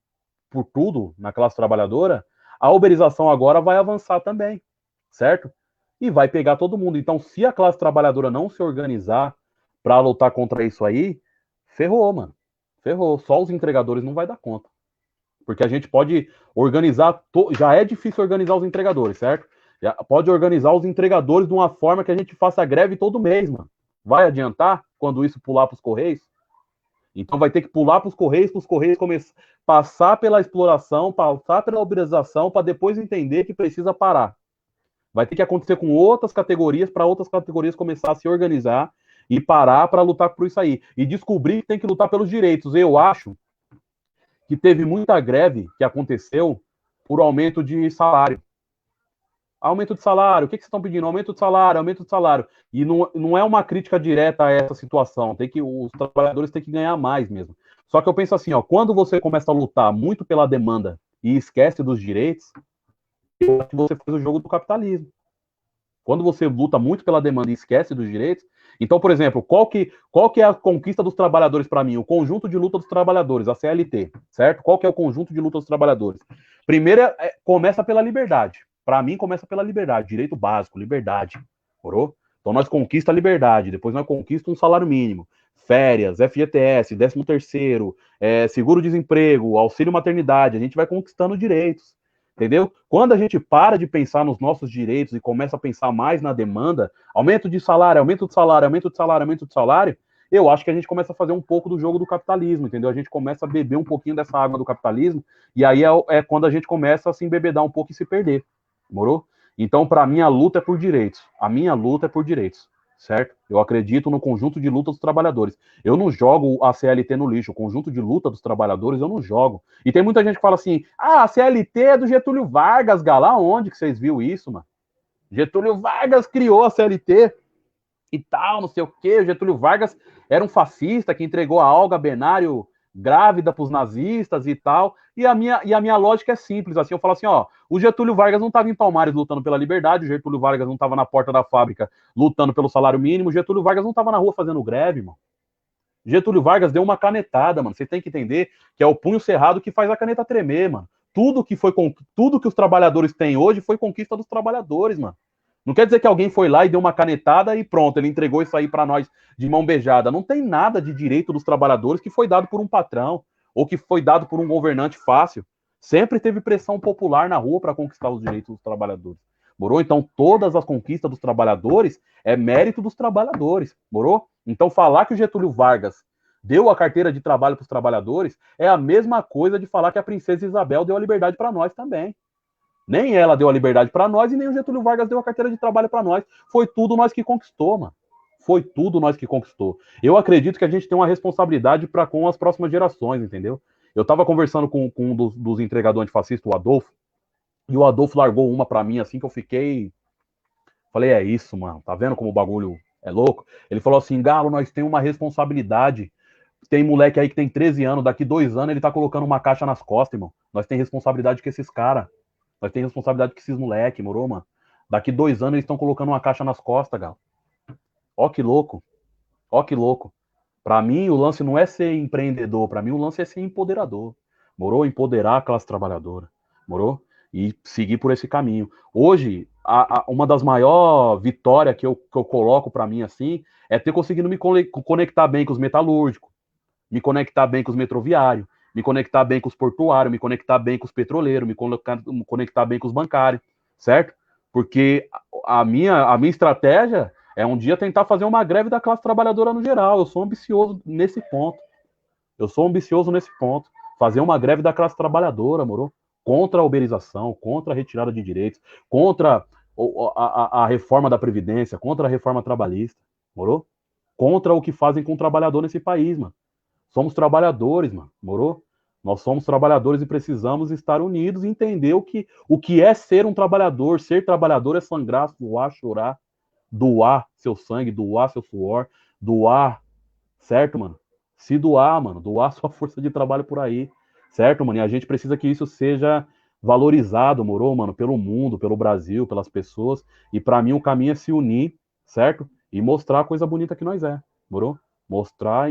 tudo na classe trabalhadora, a uberização agora vai avançar também, certo? E vai pegar todo mundo. Então, se a classe trabalhadora não se organizar para lutar contra isso aí, ferrou, mano. Ferrou. Só os entregadores não vai dar conta. Porque a gente pode organizar, já é difícil organizar os entregadores, certo? Já pode organizar os entregadores de uma forma que a gente faça greve todo mês, mano. Vai adiantar quando isso pular para os Correios? Então vai ter que pular para os Correios começar passar pela exploração, passar pela uberização, para depois entender que precisa parar. Vai ter que acontecer com outras categorias, para outras categorias começar a se organizar e parar para lutar por isso aí. E descobrir que tem que lutar pelos direitos. Eu acho que teve muita greve que aconteceu por aumento de salário. Aumento de salário, o que vocês estão pedindo? Aumento de salário, aumento de salário. E não é uma crítica direta a essa situação. Os trabalhadores têm que ganhar mais mesmo. Só que eu penso assim, ó, quando você começa a lutar muito pela demanda e esquece dos direitos, eu acho que você faz o jogo do capitalismo. Quando você luta muito pela demanda e esquece dos direitos, então, por exemplo, qual que é a conquista dos trabalhadores para mim? O conjunto de luta dos trabalhadores, a CLT, certo? Qual que é o conjunto de luta dos trabalhadores? Primeiro, começa pela liberdade. Para mim, começa pela liberdade, direito básico, liberdade, morou? Então, nós conquista a liberdade, depois nós conquista um salário mínimo, férias, FGTS, 13º, seguro-desemprego, auxílio maternidade, a gente vai conquistando direitos, entendeu? Quando a gente para de pensar nos nossos direitos e começa a pensar mais na demanda, aumento de salário, aumento de salário, aumento de salário, aumento de salário, eu acho que a gente começa a fazer um pouco do jogo do capitalismo, entendeu? A gente começa a beber um pouquinho dessa água do capitalismo, e aí é quando a gente começa a se embebedar um pouco e se perder, morou? Então, para mim, a luta é por direitos. A minha luta é por direitos, certo? Eu acredito no conjunto de luta dos trabalhadores. Eu não jogo a CLT no lixo, o conjunto de luta dos trabalhadores eu não jogo. E tem muita gente que fala assim, a CLT é do Getúlio Vargas, Galo. Aonde que vocês viram isso, mano? Getúlio Vargas criou a CLT e tal, não sei o quê. O Getúlio Vargas era um fascista que entregou a Olga Benário grávida para os nazistas e tal. E a minha lógica é simples, assim, eu falo assim, ó, o Getúlio Vargas não estava em Palmares lutando pela liberdade, o Getúlio Vargas não estava na porta da fábrica lutando pelo salário mínimo, o Getúlio Vargas não estava na rua fazendo greve, mano. Getúlio Vargas deu uma canetada, mano. Você tem que entender que é o punho cerrado que faz a caneta tremer, mano. Tudo que os trabalhadores têm hoje foi conquista dos trabalhadores, mano. Não quer dizer que alguém foi lá e deu uma canetada e pronto, ele entregou isso aí para nós de mão beijada. Não tem nada de direito dos trabalhadores que foi dado por um patrão ou que foi dado por um governante fácil. Sempre teve pressão popular na rua para conquistar os direitos dos trabalhadores. Morou? Então, todas as conquistas dos trabalhadores é mérito dos trabalhadores. Morou? Então, falar que o Getúlio Vargas deu a carteira de trabalho para os trabalhadores é a mesma coisa de falar que a princesa Isabel deu a liberdade para nós também. Nem ela deu a liberdade para nós e nem o Getúlio Vargas deu a carteira de trabalho para nós. Foi tudo nós que conquistou, mano. Foi tudo nós que conquistou. Eu acredito que a gente tem uma responsabilidade para com as próximas gerações, entendeu? Eu estava conversando com um dos entregadores antifascistas, o Adolfo, e o Adolfo largou uma para mim assim que eu fiquei... Falei, é isso, mano. Tá vendo como o bagulho é louco? Ele falou assim, Galo, nós temos uma responsabilidade. Tem moleque aí que tem 13 anos, daqui 2 anos ele tá colocando uma caixa nas costas, irmão. Nós temos responsabilidade com esses caras. Nós temos responsabilidade com esses moleque, morou, mano? Daqui 2 anos eles estão colocando uma caixa nas costas, Galo. Ó que louco. Ó que louco. Pra mim, o lance não é ser empreendedor. Pra mim, o lance é ser empoderador. Morou? Empoderar a classe trabalhadora. Morou? E seguir por esse caminho. Hoje, uma das maiores vitórias que eu coloco para mim assim é ter conseguido me conectar bem com os metalúrgicos, me conectar bem com os metroviários, me conectar bem com os portuários, me conectar bem com os petroleiros, me conectar bem com os bancários, certo? Porque a minha estratégia é um dia tentar fazer uma greve da classe trabalhadora no geral. Eu sou ambicioso nesse ponto. Fazer uma greve da classe trabalhadora, moro? Contra a uberização, contra a retirada de direitos, contra a reforma da Previdência, contra a reforma trabalhista, morou? Contra o que fazem com o trabalhador nesse país, mano. Somos trabalhadores, mano, morou? Nós somos trabalhadores e precisamos estar unidos e entender o que é ser um trabalhador. Ser trabalhador é sangrar, suar, chorar, doar seu sangue, doar seu suor, doar, certo, mano? Se doar, mano, doar sua força de trabalho por aí, certo, mano? E a gente precisa que isso seja valorizado, morou, mano? Pelo mundo, pelo Brasil, pelas pessoas. E para mim o caminho é se unir, certo? E mostrar a coisa bonita que nós é, morou? Mostrar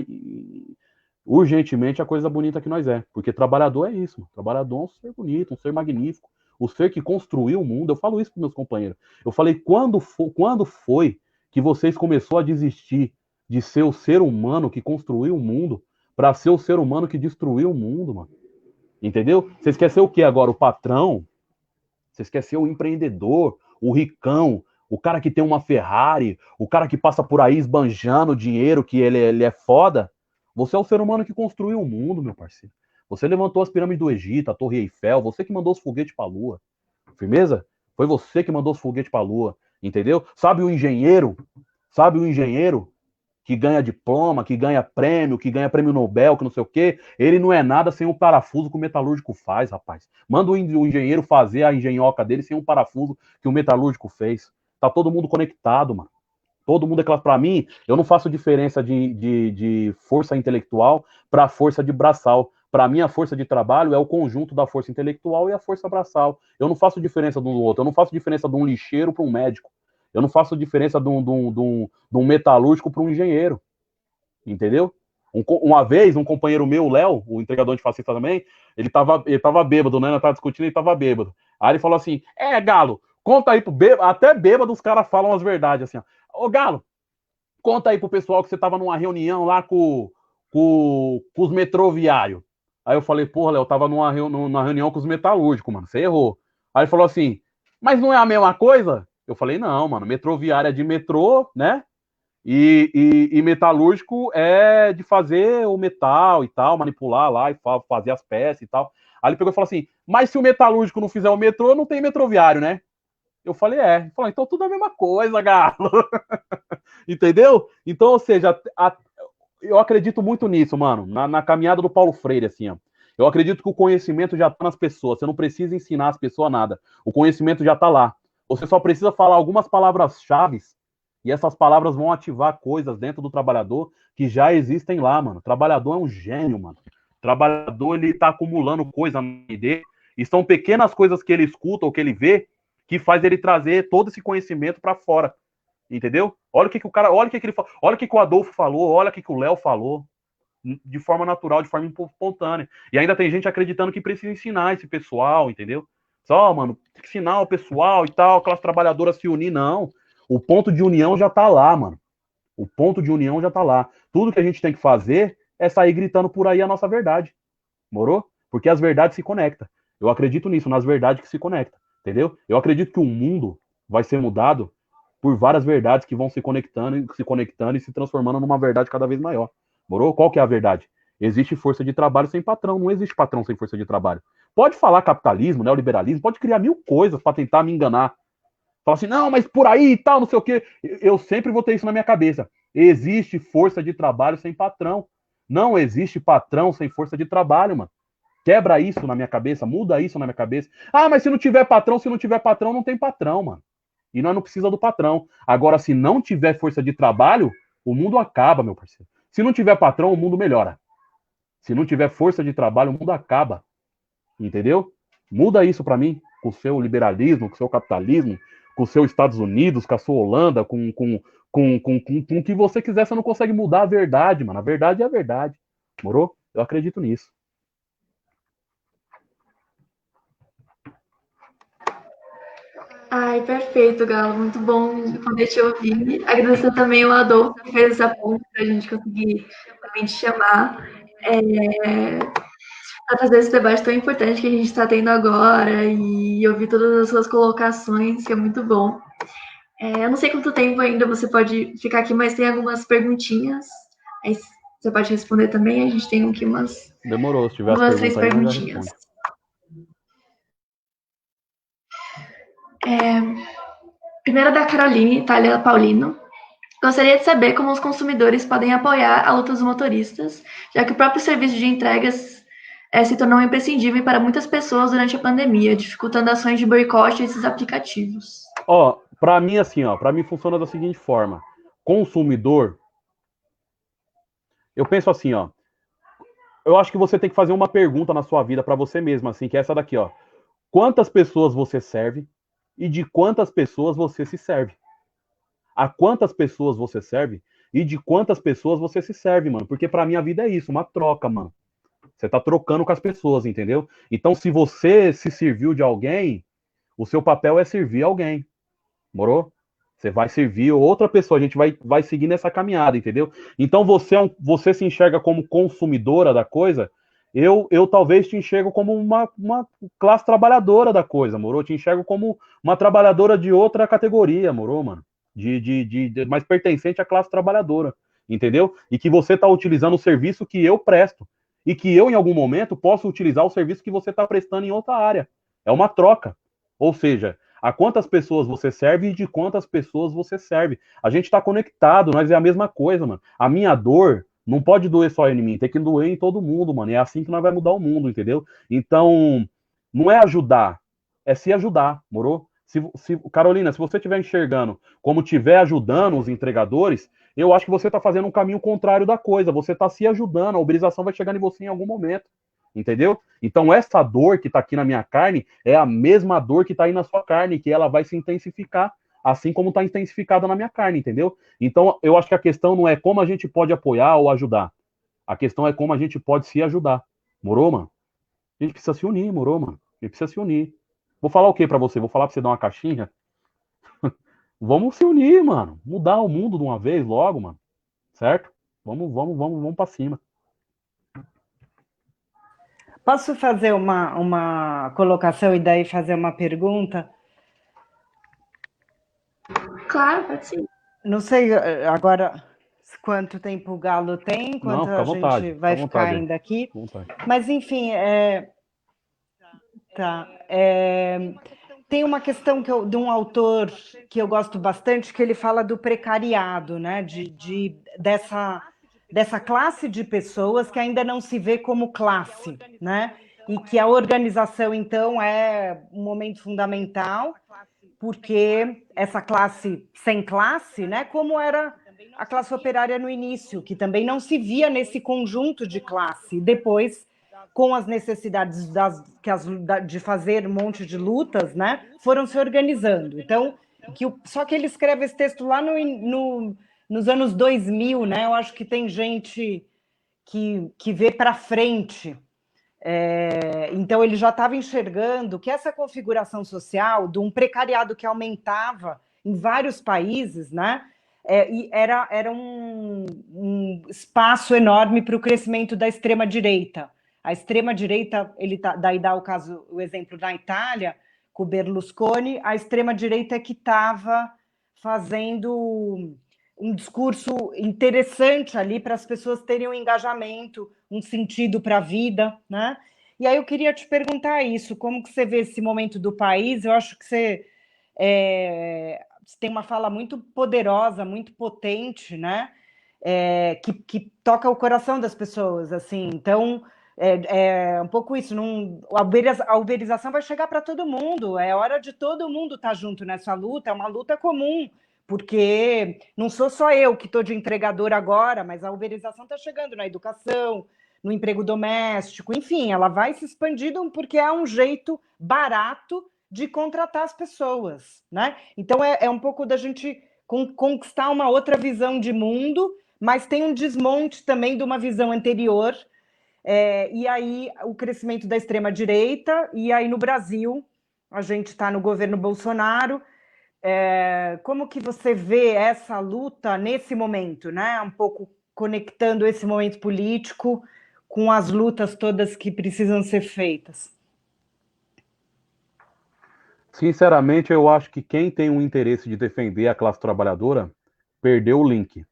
urgentemente a coisa bonita que nós é. Porque trabalhador é isso, mano. Trabalhador é um ser bonito, um ser magnífico. O ser que construiu o mundo. Eu falo isso para meus companheiros. Eu falei, quando foi que vocês começaram a desistir de ser o ser humano que construiu o mundo para ser o ser humano que destruiu o mundo, mano? Entendeu? Vocês querem ser o que agora? O patrão? Vocês querem ser o empreendedor, o ricão, o cara que tem uma Ferrari, o cara que passa por aí esbanjando dinheiro, que ele é foda? Você é o ser humano que construiu o mundo, meu parceiro. Você levantou as pirâmides do Egito, a Torre Eiffel, você que mandou os foguetes para a Lua. Firmeza? Foi você que mandou os foguetes para a Lua, entendeu? Sabe o engenheiro que ganha diploma, que ganha prêmio Nobel, que não sei o quê, ele não é nada sem um parafuso que o metalúrgico faz, rapaz. Manda o engenheiro fazer a engenhoca dele sem um parafuso que o metalúrgico fez. Tá todo mundo conectado, mano. Todo mundo é claro. Para mim, eu não faço diferença de força intelectual para força de braçal. Para mim, a força de trabalho é o conjunto da força intelectual e a força braçal. Eu não faço diferença de um do outro. Eu não faço diferença de um lixeiro para um médico. Eu não faço diferença de um metalúrgico para um engenheiro. Entendeu? Uma vez, um companheiro meu, o Léo, o entregador de fascista também, ele tava bêbado, né? Nós tava discutindo, ele tava bêbado. Aí ele falou assim, Galo, conta aí pro bêbado. Até bêbado os caras falam as verdades, assim, ó. Ô, Galo, Conta aí pro pessoal que você tava numa reunião lá com os metroviários. Aí eu falei, porra, Léo, eu tava numa reunião com os metalúrgicos, mano, você errou. Aí ele falou assim, mas não é a mesma coisa? Eu falei, não, mano, metroviária é de metrô, né? E metalúrgico é de fazer o metal e tal, manipular lá e fazer as peças e tal. Aí ele pegou e falou assim, mas se o metalúrgico não fizer o metrô, não tem metroviário, né? Eu falei, é. Ele falou, então tudo é a mesma coisa, galo. Entendeu? Então, ou seja, eu acredito muito nisso, mano, na caminhada do Paulo Freire, assim, ó. Eu acredito que o conhecimento já tá nas pessoas, você não precisa ensinar as pessoas nada. O conhecimento já tá lá. Você só precisa falar algumas palavras-chave e essas palavras vão ativar coisas dentro do trabalhador que já existem lá, mano. O trabalhador é um gênio, mano. O trabalhador, ele tá acumulando coisa na mente dele e são pequenas coisas que ele escuta ou que ele vê que faz ele trazer todo esse conhecimento para fora. Entendeu? Olha o que o cara, olha o que ele falou, olha o que o Adolfo falou, olha o que o Léo falou, de forma natural, de forma espontânea. E ainda tem gente acreditando que precisa ensinar esse pessoal, entendeu? Só, mano, tem que ensinar o pessoal e tal, aquelas trabalhadoras se unir, não. O ponto de união já tá lá, mano. O ponto de união já tá lá. Tudo que a gente tem que fazer é sair gritando por aí a nossa verdade. Morou? Porque as verdades se conectam. Eu acredito nisso, nas verdades que se conectam. Entendeu? Eu acredito que o mundo vai ser mudado por várias verdades que vão se conectando e se transformando numa verdade cada vez maior. Morou? Qual que é a verdade? Existe força de trabalho sem patrão, não existe patrão sem força de trabalho. Pode falar capitalismo, neoliberalismo, pode criar mil coisas para tentar me enganar. Fala assim, não, mas por aí e tal, não sei o quê. Eu sempre vou ter isso na minha cabeça. Existe força de trabalho sem patrão. Não existe patrão sem força de trabalho, mano. Quebra isso na minha cabeça, muda isso na minha cabeça. Ah, mas se não tiver patrão, não tem patrão, mano. E nós não precisa do patrão. Agora, se não tiver força de trabalho, o mundo acaba, meu parceiro. Se não tiver patrão, o mundo melhora. Se não tiver força de trabalho, o mundo acaba. Entendeu? Muda isso para mim, com o seu liberalismo, com o seu capitalismo, com os seus Estados Unidos, com a sua Holanda, com o que você quiser, você não consegue mudar a verdade, mano. A verdade é a verdade. Morou? Eu acredito nisso. Ai, perfeito, Galo. Muito bom poder te ouvir. Agradecer também o Adolfo que fez essa ponte para a gente conseguir também te chamar para fazer esse debate tão importante que a gente está tendo agora e ouvir todas as suas colocações, que é muito bom. Eu não sei quanto tempo ainda você pode ficar aqui, mas tem algumas perguntinhas. Aí você pode responder também. A gente tem aqui umas Demorou, se tiver as duas, três perguntas aí, nós já perguntinhas. responde. Primeira da Caroline Itália Paulino. Gostaria de saber como os consumidores podem apoiar a luta dos motoristas, já que o próprio serviço de entregas se tornou imprescindível para muitas pessoas durante a pandemia, dificultando ações de boicote a esses aplicativos. Ó, para mim, assim, ó, para mim funciona da seguinte forma. Consumidor, eu penso assim, ó. Eu acho que você tem que fazer uma pergunta na sua vida para você mesmo, assim, que é essa daqui, ó. Quantas pessoas você serve e de quantas pessoas você se serve? A quantas pessoas você serve e de quantas pessoas você se serve, mano? Porque para mim a vida é isso, uma troca, mano. Você tá trocando com as pessoas, entendeu? Então, se você se serviu de alguém, o seu papel é servir alguém. Morou? Você vai servir outra pessoa, a gente vai seguir nessa caminhada, entendeu? Então você se enxerga como consumidora da coisa, eu talvez te enxergo como uma classe trabalhadora da coisa, morou? Eu te enxergo como uma trabalhadora de outra categoria, morou, mano? Mais pertencente à classe trabalhadora, entendeu? E que você está utilizando o serviço que eu presto. E que eu, em algum momento, posso utilizar o serviço que você está prestando em outra área. É uma troca. Ou seja, a quantas pessoas você serve e de quantas pessoas você serve. A gente está conectado, nós é a mesma coisa, mano. A minha dor não pode doer só em mim, tem que doer em todo mundo, mano. É assim que nós vai mudar o mundo, entendeu? Então, não é ajudar, é se ajudar, morou? Carolina, se você estiver enxergando como estiver ajudando os entregadores, eu acho que você está fazendo um caminho contrário da coisa. Você está se ajudando, a uberização vai chegar em você em algum momento. Entendeu? Então, essa dor que está aqui na minha carne é a mesma dor que está aí na sua carne, que ela vai se intensificar, assim como está intensificada na minha carne, entendeu? Então, eu acho que a questão não é como a gente pode apoiar ou ajudar. A questão é como a gente pode se ajudar. Morou, mano? A gente precisa se unir, morou, mano? A gente precisa se unir. Vou falar o que para você? Vou falar para você dar uma caixinha? Vamos se unir, mano. Mudar o mundo de uma vez logo, mano. Certo? Vamos pra cima. Posso fazer uma colocação e daí fazer uma pergunta? Claro, pode ser. Não sei agora quanto tempo o Galo tem, Não, quanto fica à a vontade. gente Fica à vai ficar vontade aí. ainda aqui. Fica à vontade. Mas, enfim, tá. Tem uma questão de um autor que eu gosto bastante, que ele fala do precariado, né? Dessa classe de pessoas que ainda não se vê como classe, né? E que a organização, então, é um momento fundamental, porque essa classe sem classe, né? Como era a classe operária no início, que também não se via nesse conjunto de classe. Depois, com as necessidades de fazer um monte de lutas, né, foram se organizando. Então, só que ele escreve esse texto lá nos anos 2000, né? Eu acho que tem gente que vê para frente. Então, ele já estava enxergando que essa configuração social de um precariado que aumentava em vários países, né? E era um espaço enorme para o crescimento da extrema-direita. A extrema-direita, daí dá o exemplo da Itália, com o Berlusconi, a extrema-direita é que estava fazendo um discurso interessante ali para as pessoas terem um engajamento, um sentido para a vida, né? E aí eu queria te perguntar isso, como que você vê esse momento do país? Eu acho que você tem uma fala muito poderosa, muito potente, né? Que toca o coração das pessoas, assim. Então, um pouco isso. A uberização vai chegar para todo mundo. É hora de todo mundo estar junto nessa luta. É uma luta comum, porque não sou só eu que estou de entregador agora, mas a uberização está chegando na educação, no emprego doméstico, enfim, ela vai se expandindo porque é um jeito barato de contratar as pessoas, né? Então é um pouco da gente conquistar uma outra visão de mundo, mas tem um desmonte também de uma visão anterior, e aí o crescimento da extrema-direita, e aí no Brasil a gente está no governo Bolsonaro. Como que você vê essa luta nesse momento, né? Um pouco conectando esse momento político com as lutas todas que precisam ser feitas. Sinceramente, eu acho que quem tem um interesse de defender a classe trabalhadora perdeu o link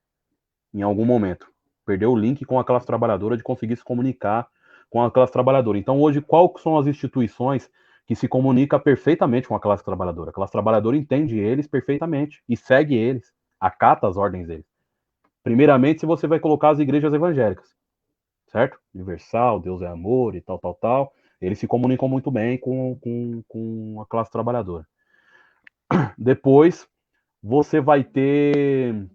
em algum momento. Perdeu o link com a classe trabalhadora de conseguir se comunicar com a classe trabalhadora. Então, hoje, quais são as instituições que se comunicam perfeitamente com a classe trabalhadora? A classe trabalhadora entende eles perfeitamente e segue eles, acata as ordens deles. Primeiramente, se você vai colocar as igrejas evangélicas, certo? Universal, Deus é amor e tal. Eles se comunicam muito bem com a classe trabalhadora. Depois, você vai ter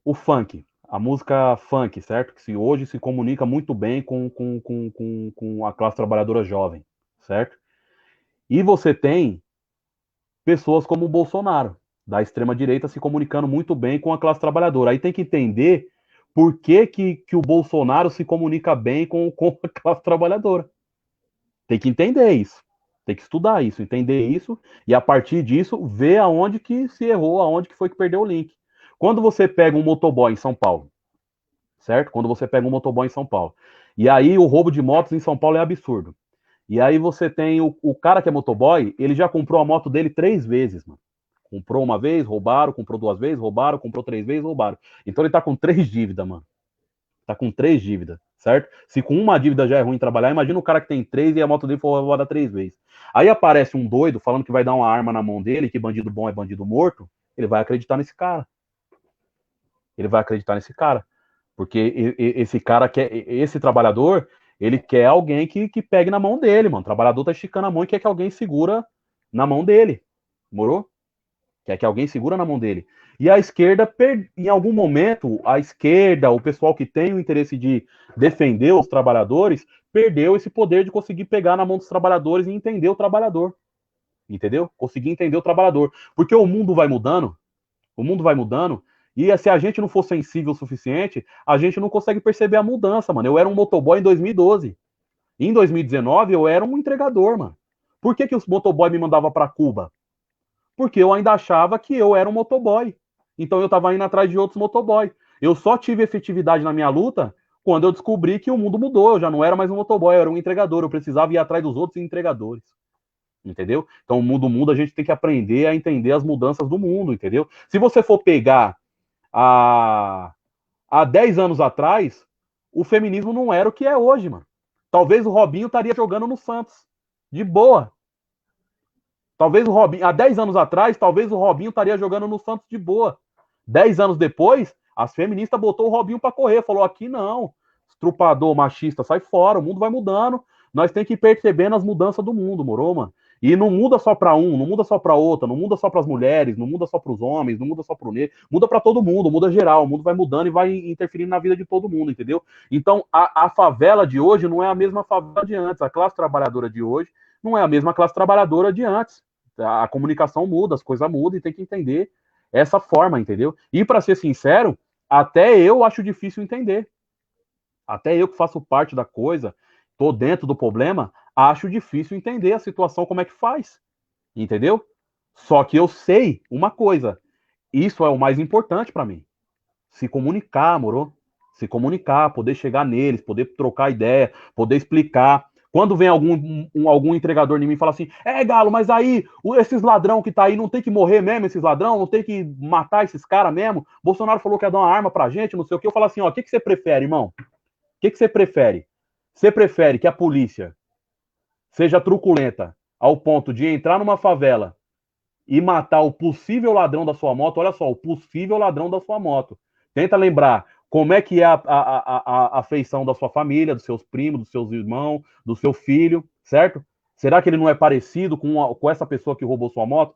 o funk, a música funk, certo? Que hoje se comunica muito bem com a classe trabalhadora jovem, certo? E você tem pessoas como o Bolsonaro, da extrema-direita, se comunicando muito bem com a classe trabalhadora. Aí tem que entender por que o Bolsonaro se comunica bem com a classe trabalhadora. Tem que entender isso. Tem que estudar isso, entender isso, e a partir disso, ver aonde que se errou, aonde que foi que perdeu o link. Quando você pega um motoboy em São Paulo, certo? Quando você pega um motoboy em São Paulo, e aí o roubo de motos em São Paulo é absurdo. E aí você tem o cara que é motoboy, ele já comprou a moto dele 3 vezes, mano. Comprou uma vez, roubaram, comprou 2 vezes, roubaram, comprou 3 vezes, roubaram. Então ele tá com 3 dívidas, mano. Tá com 3 dívidas, certo? Se com uma dívida já é ruim trabalhar, imagina o cara que tem 3 e a moto dele foi roubada 3 vezes. Aí aparece um doido falando que vai dar uma arma na mão dele, que bandido bom é bandido morto, ele vai acreditar nesse cara. Ele vai acreditar nesse cara. Porque esse cara quer, esse trabalhador, ele quer alguém que pegue na mão dele, mano. O trabalhador tá esticando a mão e quer que alguém segura na mão dele. Morou? Quer que alguém segura na mão dele. E a esquerda, em algum momento, a esquerda, o pessoal que tem o interesse de defender os trabalhadores, perdeu esse poder de conseguir pegar na mão dos trabalhadores e entender o trabalhador. Entendeu? Conseguir entender o trabalhador. Porque o mundo vai mudando, e se a gente não for sensível o suficiente, a gente não consegue perceber a mudança, mano. Eu era um motoboy em 2012. Em 2019, eu era um entregador, mano. Por que os motoboy me mandavam para Cuba? porque eu ainda achava que eu era um motoboy. Então eu estava indo atrás de outros motoboy. Eu só tive efetividade na minha luta quando eu descobri que o mundo mudou. Eu já não era mais um motoboy, eu era um entregador. Eu precisava ir atrás dos outros entregadores. Entendeu? Então o mundo muda, a gente tem que aprender a entender as mudanças do mundo, entendeu? Se você for pegar há 10 anos atrás, o feminismo não era o que é hoje, mano. Talvez o Robinho estaria jogando no Santos. De boa. Talvez o Robinho, há 10 anos atrás, talvez o Robinho estaria jogando no Santos de boa. 10 anos depois, as feministas botou o Robinho para correr, falou: aqui não, estrupador, machista, sai fora, o mundo vai mudando. Nós tem que ir percebendo as mudanças do mundo, moro, mano? E não muda só para um, não muda só para outra, não muda só para as mulheres, não muda só para os homens, não muda só para o negro, muda para todo mundo, muda geral, o mundo vai mudando e vai interferindo na vida de todo mundo, entendeu? Então, a favela de hoje não é a mesma favela de antes, a classe trabalhadora de hoje não é a mesma classe trabalhadora de antes. A comunicação muda, as coisas mudam e tem que entender essa forma, entendeu? E para ser sincero, até eu acho difícil entender. Até eu que faço parte da coisa, tô dentro do problema, acho difícil entender a situação, como é que faz, entendeu? Só que eu sei uma coisa, isso é o mais importante para mim. Se comunicar, moro? Se comunicar, poder chegar neles, poder trocar ideia, poder explicar. Quando vem algum entregador em mim e fala assim, Galo, mas aí, esses ladrão que tá aí, não tem que morrer mesmo, esses ladrão? Não tem que matar esses caras mesmo? Bolsonaro falou que ia dar uma arma pra gente, não sei o que. Eu falo assim, ó, o que você prefere, irmão? O que você prefere? Você prefere que a polícia seja truculenta ao ponto de entrar numa favela e matar o possível ladrão da sua moto? Olha só, o possível ladrão da sua moto. Tenta lembrar como é que é a feição da sua família, dos seus primos, dos seus irmãos, do seu filho, certo? Será que ele não é parecido com essa pessoa que roubou sua moto?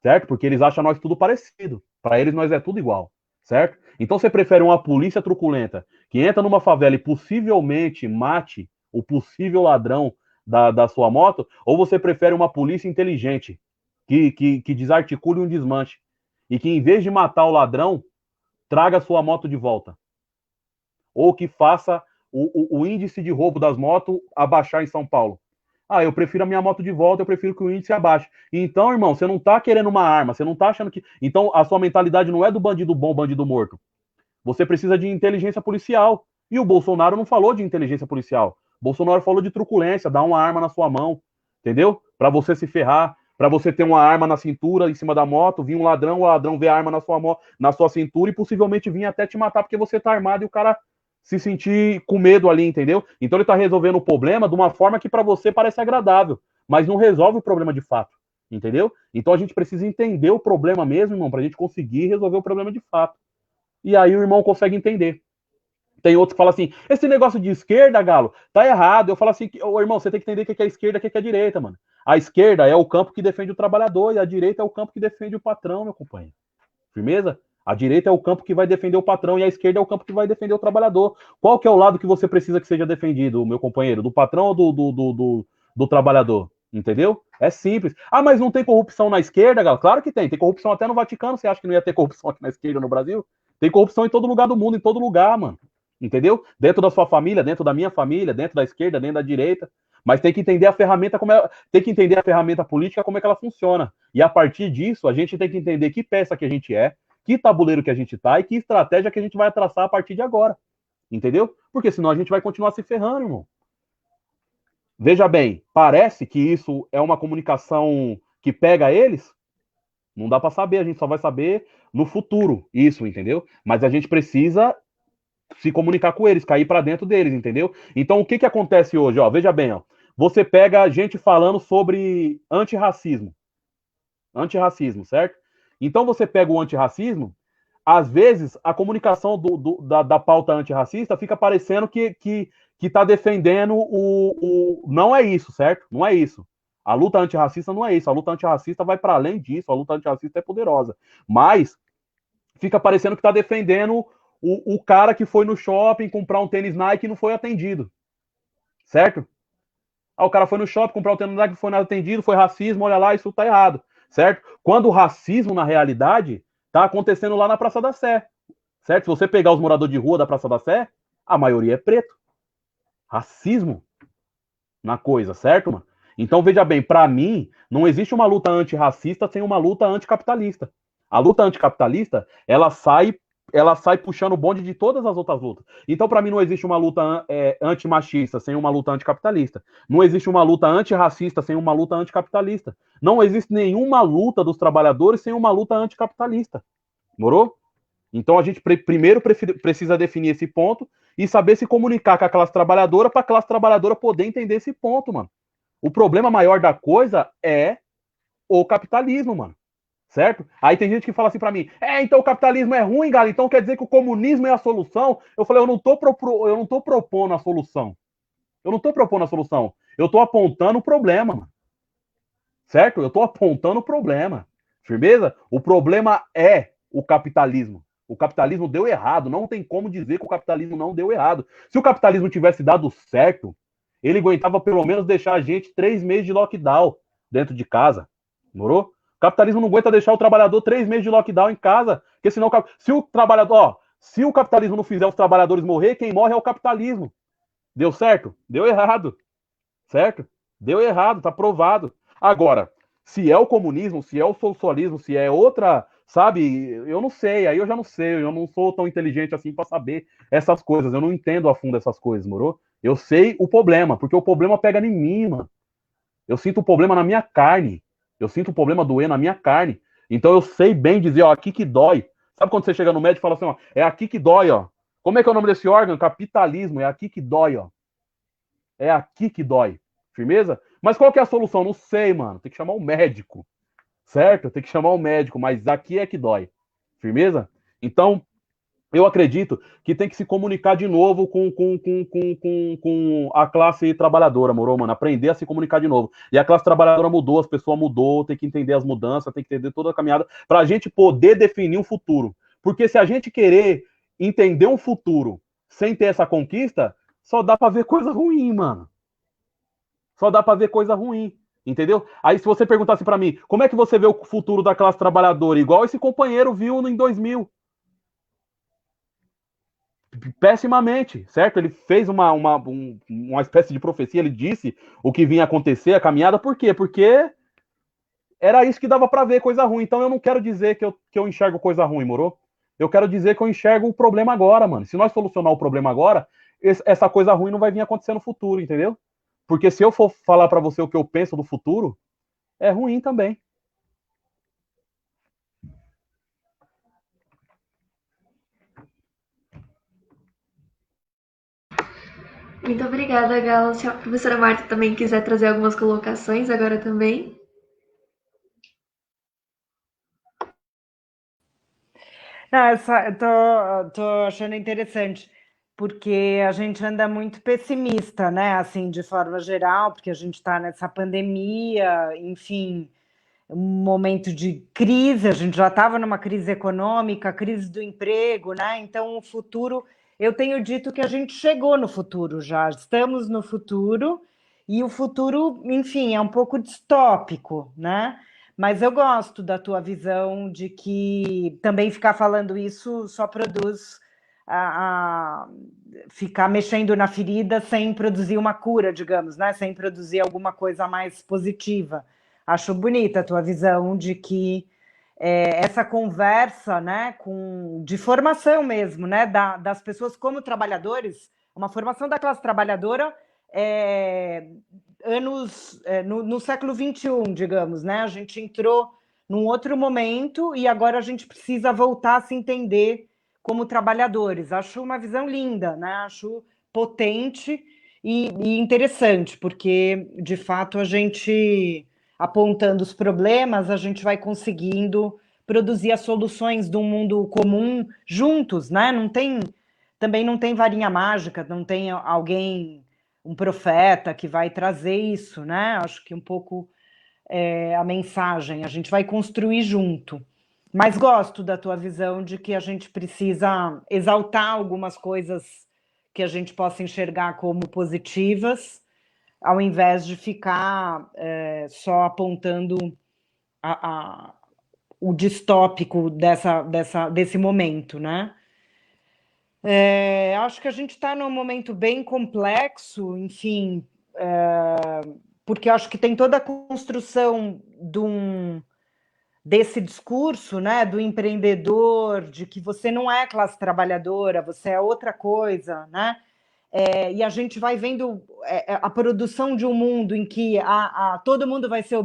Certo? Porque eles acham nós tudo parecido. Para eles, nós é tudo igual. Certo? Então você prefere uma polícia truculenta que entra numa favela e possivelmente mate o possível ladrão da sua moto? Ou você prefere uma polícia inteligente que desarticule um desmanche e que, em vez de matar o ladrão, traga a sua moto de volta? Ou que faça o índice de roubo das motos abaixar em São Paulo? Ah, eu prefiro a minha moto de volta, eu prefiro que o índice abaixe. Então, irmão, você não tá querendo uma arma, você não tá achando que... Então, a sua mentalidade não é do bandido bom, bandido morto. Você precisa de inteligência policial. E o Bolsonaro não falou de inteligência policial. O Bolsonaro falou de truculência, dar uma arma na sua mão, entendeu? Para você se ferrar, para você ter uma arma na cintura, em cima da moto, vir um ladrão, o ladrão vê a arma na sua cintura e possivelmente vir até te matar porque você tá armado e o cara se sentir com medo ali, entendeu? Então ele tá resolvendo o problema de uma forma que para você parece agradável, mas não resolve o problema de fato, entendeu? Então a gente precisa entender o problema mesmo, irmão, pra gente conseguir resolver o problema de fato. E aí o irmão consegue entender. Tem outros que falam assim, esse negócio de esquerda, Galo, tá errado. Eu falo assim, ô, irmão, você tem que entender o que é esquerda e o que é direita, mano. A esquerda é o campo que defende o trabalhador e a direita é o campo que defende o patrão, meu companheiro. Firmeza? A direita é o campo que vai defender o patrão e a esquerda é o campo que vai defender o trabalhador. Qual que é o lado que você precisa que seja defendido, meu companheiro? Do patrão ou do trabalhador? Entendeu? É simples. Ah, mas não tem corrupção na esquerda, Galo? Claro que tem. Tem corrupção até no Vaticano. Você acha que não ia ter corrupção aqui na esquerda no Brasil? Tem corrupção em todo lugar do mundo, em todo lugar, mano. Entendeu? Dentro da sua família, dentro da minha família, dentro da esquerda, dentro da direita. Mas tem que entender a ferramenta tem que entender a ferramenta política, como é que ela funciona. E a partir disso, a gente tem que entender que peça que a gente é, que tabuleiro que a gente tá e que estratégia que a gente vai traçar a partir de agora. Entendeu? Porque senão a gente vai continuar se ferrando, irmão. Veja bem, parece que isso é uma comunicação que pega eles. Não dá para saber, a gente só vai saber no futuro isso, entendeu? Mas a gente precisa se comunicar com eles, cair para dentro deles, entendeu? Então o que acontece hoje, ó? Veja bem, ó. Você pega gente falando sobre antirracismo, certo? Então você pega o antirracismo, às vezes a comunicação da pauta antirracista fica parecendo que está defendendo Não é isso, certo? Não é isso. A luta antirracista não é isso. A luta antirracista vai para além disso. A luta antirracista é poderosa. Mas fica parecendo que está defendendo o cara que foi no shopping comprar um tênis Nike e não foi atendido. Certo? Ah, o cara foi no shopping comprar um tênis Nike e foi atendido, foi racismo, olha lá, isso tá errado. Certo? Quando o racismo, na realidade, tá acontecendo lá na Praça da Sé. Certo? Se você pegar os moradores de rua da Praça da Sé, a maioria é preto. Racismo na coisa, certo, mano? Então, veja bem, para mim, não existe uma luta antirracista sem uma luta anticapitalista. A luta anticapitalista, ela sai puxando o bonde de todas as outras lutas. Então, para mim, não existe uma luta antimachista sem uma luta anticapitalista. Não existe uma luta antirracista sem uma luta anticapitalista. Não existe nenhuma luta dos trabalhadores sem uma luta anticapitalista. Morou? Então, a gente primeiro precisa definir esse ponto e saber se comunicar com a classe trabalhadora para a classe trabalhadora poder entender esse ponto, mano. O problema maior da coisa é o capitalismo, mano. Certo? Aí tem gente que fala assim pra mim, então o capitalismo é ruim, galera, então quer dizer que o comunismo é a solução? Eu falei, eu não tô propondo a solução. Eu não tô propondo a solução. Eu tô apontando o problema, mano. Certo? Eu tô apontando o problema. Firmeza? O problema é o capitalismo. O capitalismo deu errado. Não tem como dizer que o capitalismo não deu errado. Se o capitalismo tivesse dado certo, ele aguentava pelo menos deixar a gente 3 meses de lockdown dentro de casa. Morou? O capitalismo não aguenta deixar o trabalhador 3 meses de lockdown em casa, porque senão se o trabalhador, se o capitalismo não fizer os trabalhadores morrer, quem morre é o capitalismo. Deu certo? Deu errado. Certo? Deu errado, tá provado. Agora, se é o comunismo, se é o socialismo, se é outra, sabe? Eu não sei, aí eu já não sei, eu não sou tão inteligente assim para saber essas coisas, eu não entendo a fundo essas coisas, moro? Eu sei o problema, porque o problema pega em mim, mano. Eu sinto o problema na minha carne. Eu sinto o problema doer na minha carne. Então eu sei bem dizer, ó, aqui que dói. Sabe quando você chega no médico e fala assim, ó, é aqui que dói, ó. Como é que é o nome desse órgão? Capitalismo. É aqui que dói, ó. É aqui que dói. Firmeza? Mas qual que é a solução? Não sei, mano. Tem que chamar um médico. Certo? Tem que chamar um médico, mas aqui é que dói. Firmeza? Então, eu acredito que tem que se comunicar de novo com a classe trabalhadora, moro, mano? Aprender a se comunicar de novo. E a classe trabalhadora mudou, as pessoas mudou, tem que entender as mudanças, tem que entender toda a caminhada para a gente poder definir um futuro. Porque se a gente querer entender um futuro sem ter essa conquista, só dá para ver coisa ruim, mano. Só dá para ver coisa ruim. Entendeu? Aí se você perguntasse para mim, como é que você vê o futuro da classe trabalhadora? Igual esse companheiro viu em 2000. Pessimamente, certo? Ele fez uma espécie de profecia, ele disse o que vinha acontecer, a caminhada, por quê? Porque era isso que dava para ver, coisa ruim. Então eu não quero dizer que eu enxergo coisa ruim, moro? Eu quero dizer que eu enxergo o problema agora, mano. Se nós solucionar o problema agora, essa coisa ruim não vai vir acontecer no futuro, entendeu? Porque se eu for falar para você o que eu penso do futuro, é ruim também. Muito obrigada, Galo. Se a professora Marta também quiser trazer algumas colocações agora também. Não, eu tô achando interessante, porque a gente anda muito pessimista, né? Assim, de forma geral, porque a gente está nessa pandemia, enfim, um momento de crise, a gente já estava numa crise econômica, crise do emprego, né? Então, o futuro, eu tenho dito que a gente chegou no futuro já, estamos no futuro, e o futuro, enfim, é um pouco distópico, né? Mas eu gosto da tua visão de que também ficar falando isso só produz a ficar mexendo na ferida sem produzir uma cura, digamos, né? Sem produzir alguma coisa mais positiva. Acho bonita a tua visão de que essa conversa, né, de formação mesmo, né, das pessoas como trabalhadores, uma formação da classe trabalhadora no século XXI, digamos, né? A gente entrou num outro momento e agora a gente precisa voltar a se entender como trabalhadores. Acho uma visão linda, né? Acho potente e interessante, porque, de fato, a gente, apontando os problemas, a gente vai conseguindo produzir as soluções de um mundo comum juntos, né? Também não tem varinha mágica, não tem alguém, um profeta que vai trazer isso, né? Acho que um pouco a mensagem, a gente vai construir junto. Mas gosto da tua visão de que a gente precisa exaltar algumas coisas que a gente possa enxergar como positivas, ao invés de ficar só apontando o distópico desse momento, né? Acho que a gente está num momento bem complexo, enfim, porque eu acho que tem toda a construção desse discurso, né, do empreendedor, de que você não é classe trabalhadora, você é outra coisa, né? E a gente vai vendo a produção de um mundo em que todo mundo vai ser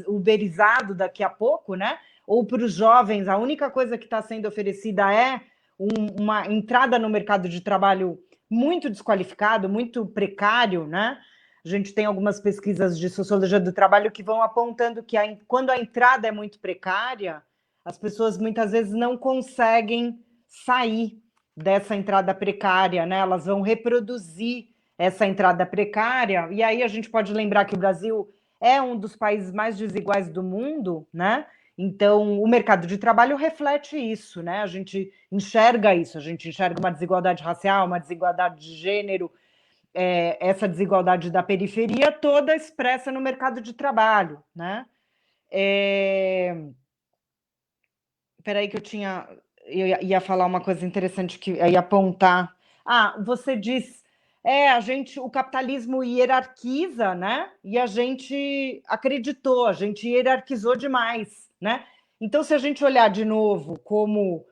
uberizado daqui a pouco, né? Ou para os jovens, a única coisa que está sendo oferecida é uma entrada no mercado de trabalho muito desqualificado, muito precário, né? A gente tem algumas pesquisas de sociologia do trabalho que vão apontando que quando a entrada é muito precária, as pessoas muitas vezes não conseguem sair dessa entrada precária, né? Elas vão reproduzir essa entrada precária, e aí a gente pode lembrar que o Brasil é um dos países mais desiguais do mundo, né? Então, o mercado de trabalho reflete isso, né? A gente enxerga isso, a gente enxerga uma desigualdade racial, uma desigualdade de gênero, essa desigualdade da periferia toda expressa no mercado de trabalho, né? Peraí que eu ia falar uma coisa interessante que eu ia apontar. Você diz, o capitalismo hierarquiza, né? E a gente acreditou, a gente hierarquizou demais, né? Então, se a gente olhar de novo como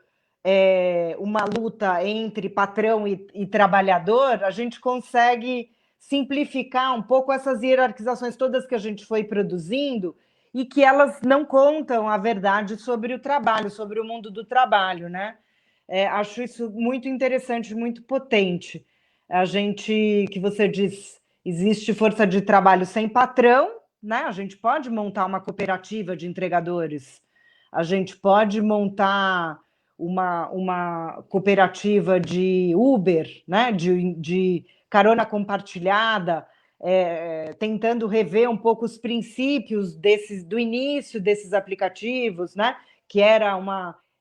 uma luta entre patrão e trabalhador, a gente consegue simplificar um pouco essas hierarquizações todas que a gente foi produzindo e que elas não contam a verdade sobre o trabalho, sobre o mundo do trabalho, né? Acho isso muito interessante, muito potente. Que você diz, existe força de trabalho sem patrão, né? A gente pode montar uma cooperativa de entregadores, a gente pode montar uma cooperativa de Uber, né? De carona compartilhada, tentando rever um pouco os princípios do início desses aplicativos, né? Que era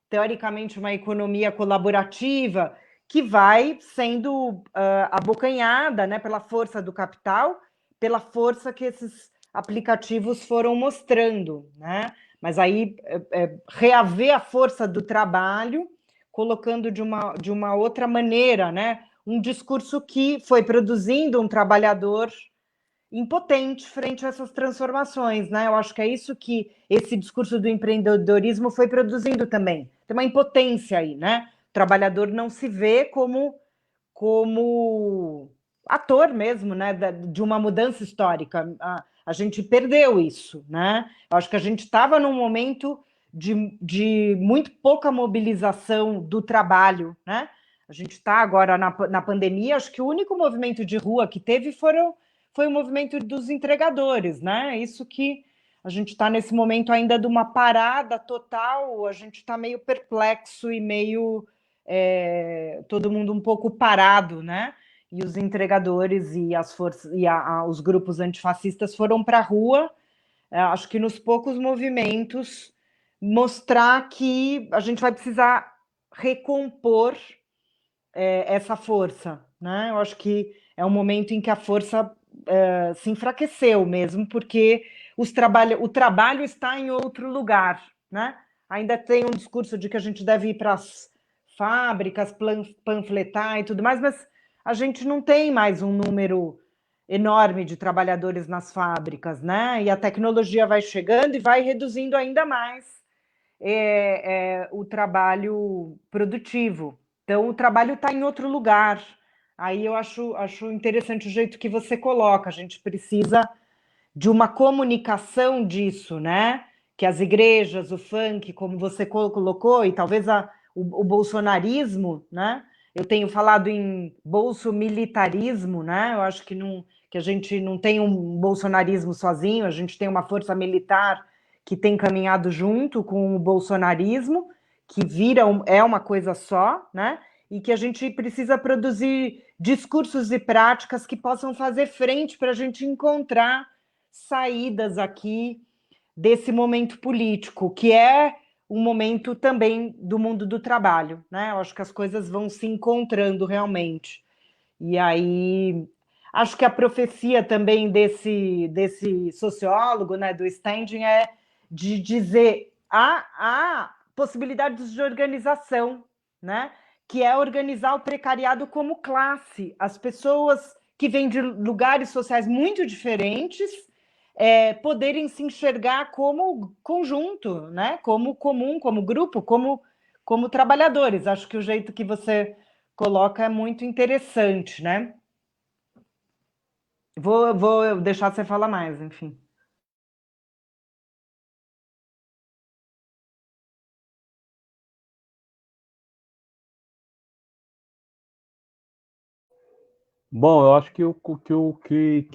teoricamente uma economia colaborativa que vai sendo abocanhada, né, pela força do capital, pela força que esses aplicativos foram mostrando, né? Mas aí reaver a força do trabalho, colocando de uma outra maneira, né? Um discurso que foi produzindo um trabalhador impotente frente a essas transformações, né? Eu acho que é isso que esse discurso do empreendedorismo foi produzindo também. Tem uma impotência aí, né? O trabalhador não se vê como ator mesmo, né? De uma mudança histórica. A gente perdeu isso, né? Eu acho que a gente estava num momento de muito pouca mobilização do trabalho, né? A gente está agora na pandemia, acho que o único movimento de rua que teve foi o movimento dos entregadores, né? Isso que a gente está nesse momento ainda de uma parada total, a gente está meio perplexo e meio todo mundo um pouco parado, né? E os entregadores e as forças e os grupos antifascistas foram para a rua, acho que nos poucos movimentos, mostrar que a gente vai precisar recompor essa força, né? Eu acho que é um momento em que a força se enfraqueceu mesmo, porque o trabalho está em outro lugar, né? Ainda tem um discurso de que a gente deve ir para as fábricas, panfletar e tudo mais, mas a gente não tem mais um número enorme de trabalhadores nas fábricas, né? E a tecnologia vai chegando e vai reduzindo ainda mais o trabalho produtivo. Então, o trabalho está em outro lugar. Aí eu acho interessante o jeito que você coloca. A gente precisa de uma comunicação disso, né? Que as igrejas, o funk, como você colocou, e talvez o bolsonarismo, né? Eu tenho falado em bolsomilitarismo, né? Eu acho que a gente não tem um bolsonarismo sozinho, a gente tem uma força militar que tem caminhado junto com o bolsonarismo, que é uma coisa só, né? E que a gente precisa produzir discursos e práticas que possam fazer frente para a gente encontrar saídas aqui desse momento político, que é um momento também do mundo do trabalho, né? Eu acho que as coisas vão se encontrando realmente. E aí, acho que a profecia também desse sociólogo, né, do Standing, é de dizer há possibilidades de organização, né? Que é organizar o precariado como classe. As pessoas que vêm de lugares sociais muito diferentes, poderem se enxergar como conjunto, né? Como comum, como grupo, como trabalhadores. Acho que o jeito que você coloca é muito interessante, né? Vou deixar você falar mais, enfim. Bom, eu acho que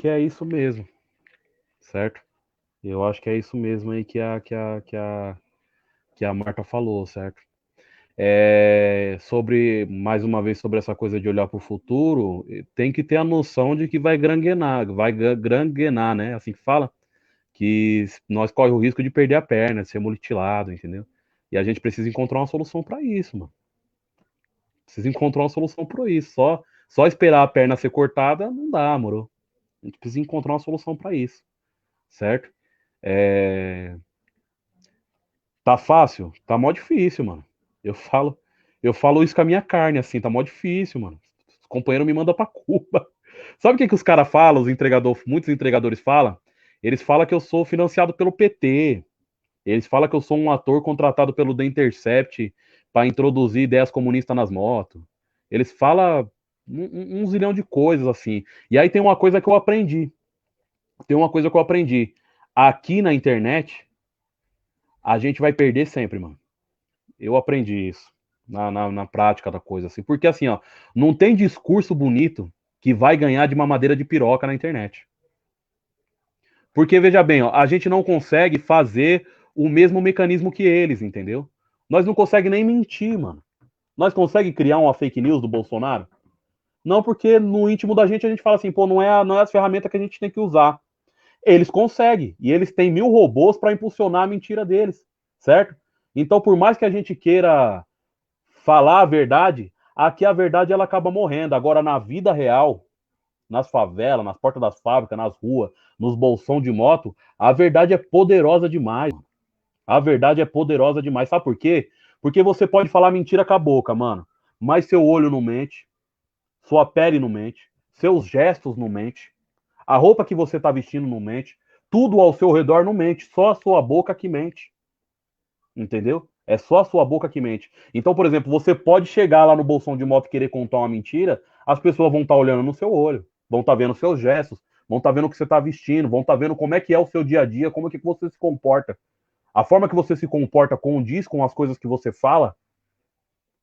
é isso mesmo, certo? Eu acho que é isso mesmo aí que a Marta falou, certo? Mais uma vez, sobre essa coisa de olhar para o futuro, tem que ter a noção de que vai granguenar, né? Assim que fala, que nós corre o risco de perder a perna, de ser mutilado, entendeu? E a gente precisa encontrar uma solução para isso, mano. Precisa encontrar uma solução para isso. Só esperar a perna ser cortada não dá, moro? A gente precisa encontrar uma solução para isso, certo? É... Tá fácil? Tá mó difícil, mano. Eu falo, eu falo isso com a minha carne, assim, tá mó difícil, mano. Os companheiros me mandam pra Cuba. Sabe o que os caras falam, muitos entregadores falam? Eles falam que eu sou financiado pelo PT. Eles falam que eu sou um ator contratado pelo The Intercept para introduzir ideias comunistas nas motos. Eles falam um zilhão de coisas, assim. E aí tem uma coisa que eu aprendi. Aqui na internet, a gente vai perder sempre, mano. Eu aprendi isso na prática da coisa, assim. Porque, assim, ó, não tem discurso bonito que vai ganhar de mamadeira de piroca na internet. Porque, veja bem, ó, a gente não consegue fazer o mesmo mecanismo que eles, entendeu? Nós não conseguimos nem mentir, mano. Nós conseguimos criar uma fake news do Bolsonaro? Não, porque no íntimo da gente a gente fala assim, pô, não é as ferramentas que a gente tem que usar. Eles conseguem, e eles têm 1000 robôs para impulsionar a mentira deles, certo? Então, por mais que a gente queira falar a verdade, aqui a verdade ela acaba morrendo. Agora, na vida real, nas favelas, nas portas das fábricas, nas ruas, nos bolsões de moto, a verdade é poderosa demais. A verdade é poderosa demais. Sabe por quê? Porque você pode falar mentira com a boca, mano, mas seu olho não mente, sua pele não mente, seus gestos não mente, a roupa que você tá vestindo não mente, tudo ao seu redor não mente, só a sua boca que mente. Entendeu? É só a sua boca que mente. Então, por exemplo, você pode chegar lá no bolsão de moto e querer contar uma mentira, as pessoas vão estar olhando no seu olho, vão estar vendo seus gestos, vão estar vendo o que você está vestindo, vão estar vendo como é que é o seu dia a dia, como é que você se comporta. A forma que você se comporta condiz com as coisas que você fala,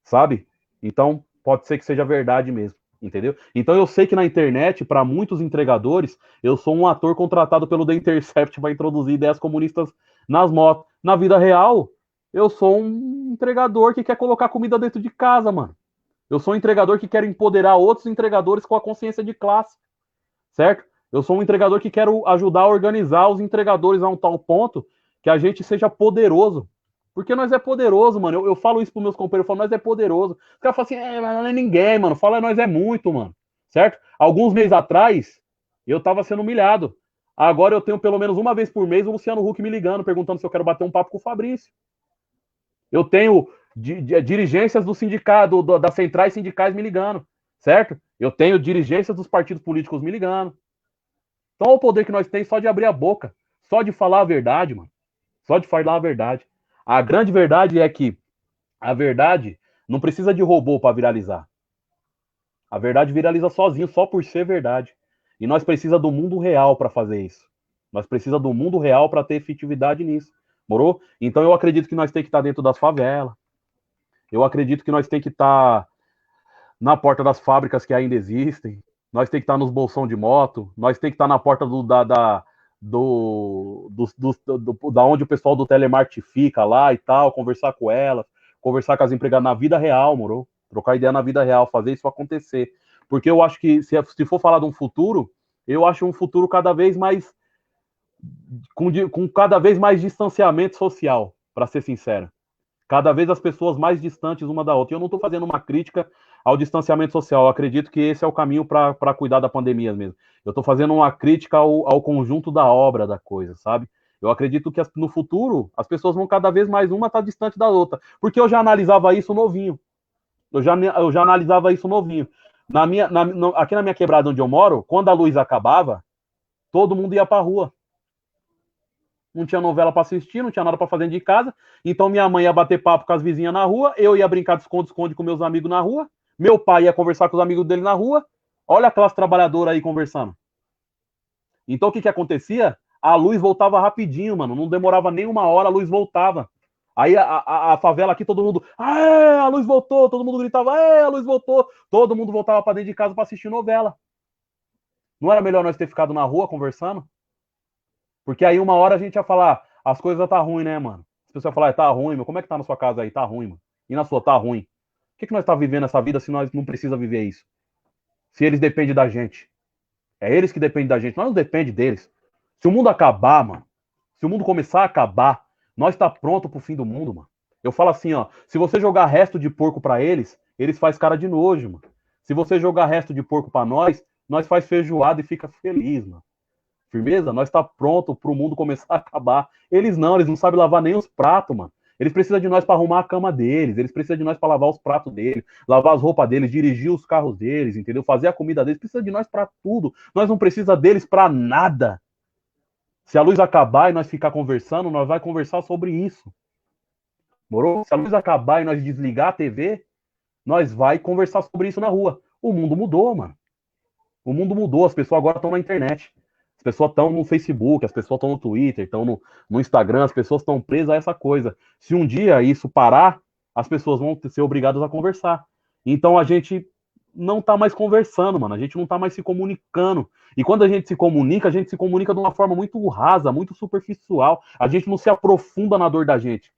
sabe? Então, pode ser que seja verdade mesmo, entendeu? Então, eu sei que na internet, para muitos entregadores, eu sou um ator contratado pelo The Intercept para introduzir ideias comunistas nas motos. Na vida real, eu sou um entregador que quer colocar comida dentro de casa, mano. Eu sou um entregador que quer empoderar outros entregadores com a consciência de classe, certo? Eu sou um entregador que quero ajudar a organizar os entregadores a um tal ponto que a gente seja poderoso. Porque nós é poderoso, mano. Eu falo isso pros meus companheiros, eu falo, nós é poderoso. Os caras falam assim, mas não é ninguém, mano. Fala, nós é muito, mano. Certo? Alguns meses atrás, eu tava sendo humilhado. Agora eu tenho pelo menos uma vez por mês o Luciano Huck me ligando, perguntando se eu quero bater um papo com o Fabrício. Eu tenho dirigências do sindicato, das centrais sindicais me ligando, certo? Eu tenho dirigências dos partidos políticos me ligando. Então, olha o poder que nós temos só de abrir a boca, só de falar a verdade, mano. Só de falar a verdade. A grande verdade é que a verdade não precisa de robô para viralizar. A verdade viraliza sozinho, só por ser verdade. E nós precisamos do mundo real para fazer isso. Nós precisamos do mundo real para ter efetividade nisso. Morou? Então eu acredito que nós temos que estar dentro das favelas. Eu acredito que nós temos que estar na porta das fábricas que ainda existem. Nós temos que estar nos bolsão de moto. Nós temos que estar na porta da onde o pessoal do telemarketing fica lá e tal, conversar com elas, conversar com as empregadas na vida real, moro? Trocar ideia na vida real, fazer isso acontecer. Porque eu acho que, se for falar de um futuro, eu acho um futuro cada vez mais com cada vez mais distanciamento social, para ser sincero. Cada vez as pessoas mais distantes uma da outra. E eu não estou fazendo uma crítica ao distanciamento social. Eu acredito que esse é o caminho para cuidar da pandemia mesmo. Eu estou fazendo uma crítica ao conjunto da obra da coisa, sabe? Eu acredito que no futuro as pessoas vão cada vez mais uma estar distante da outra. Porque eu já analisava isso novinho. Eu já analisava isso novinho. Aqui na minha quebrada onde eu moro, quando a luz acabava, todo mundo ia pra rua. Não tinha novela para assistir, não tinha nada para fazer dentro de casa. Então minha mãe ia bater papo com as vizinhas na rua, eu ia brincar de esconde-esconde com meus amigos na rua, meu pai ia conversar com os amigos dele na rua. Olha a classe trabalhadora aí conversando. Então o que acontecia? A luz voltava rapidinho, mano. Não demorava nem uma hora, a luz voltava. Aí a favela aqui, todo mundo, a luz voltou, todo mundo gritava, a luz voltou. Todo mundo voltava para dentro de casa para assistir novela. Não era melhor nós ter ficado na rua conversando? Porque aí uma hora a gente ia falar, as coisas tá ruim, né, mano? As pessoas iam falar, tá ruim, meu, como é que tá na sua casa aí? Tá ruim, mano. E na sua, tá ruim. Por que nós tá vivendo essa vida se nós não precisa viver isso? Se eles dependem da gente. É eles que dependem da gente, nós não dependemos deles. Se o mundo acabar, mano, se o mundo começar a acabar, nós tá pronto pro fim do mundo, mano. Eu falo assim, ó, se você jogar resto de porco pra eles, eles faz cara de nojo, mano. Se você jogar resto de porco pra nós faz feijoada e fica feliz, mano. Firmeza? Nós tá pronto pro mundo começar a acabar. Eles não sabem lavar nem os pratos, mano. Eles precisam de nós para arrumar a cama deles, eles precisam de nós para lavar os pratos deles, lavar as roupas deles, dirigir os carros deles, entendeu? Fazer a comida deles, precisa de nós para tudo. Nós não precisa deles para nada. Se a luz acabar e nós ficar conversando, nós vai conversar sobre isso. Morou? Se a luz acabar e nós desligar a TV, nós vai conversar sobre isso na rua. O mundo mudou, mano. O mundo mudou, as pessoas agora estão na internet. As pessoas estão no Facebook, as pessoas estão no Twitter, estão no Instagram, as pessoas estão presas a essa coisa. Se um dia isso parar, as pessoas vão ser obrigadas a conversar. Então a gente não tá mais conversando, mano. A gente não tá mais se comunicando. E quando a gente se comunica de uma forma muito rasa, muito superficial. A gente não se aprofunda na dor da gente.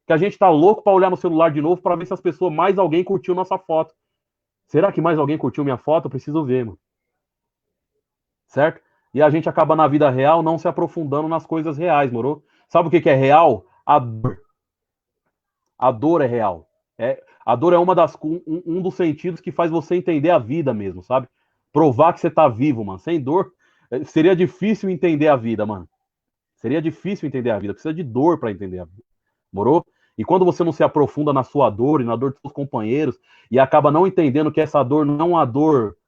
Que a gente tá louco para olhar no celular de novo para ver se as pessoas, mais alguém curtiu nossa foto. Será que mais alguém curtiu minha foto? Eu preciso ver, mano. Certo? E a gente acaba na vida real não se aprofundando nas coisas reais, moro? Sabe o que é real? A dor. A dor é real. A dor é um dos sentidos que faz você entender a vida mesmo, sabe? Provar que você tá vivo, mano. Sem dor, seria difícil entender a vida, mano. Seria difícil entender a vida. Precisa de dor para entender a vida. Morou? E quando você não se aprofunda na sua dor e na dor dos seus companheiros e acaba não entendendo que essa dor não é uma dor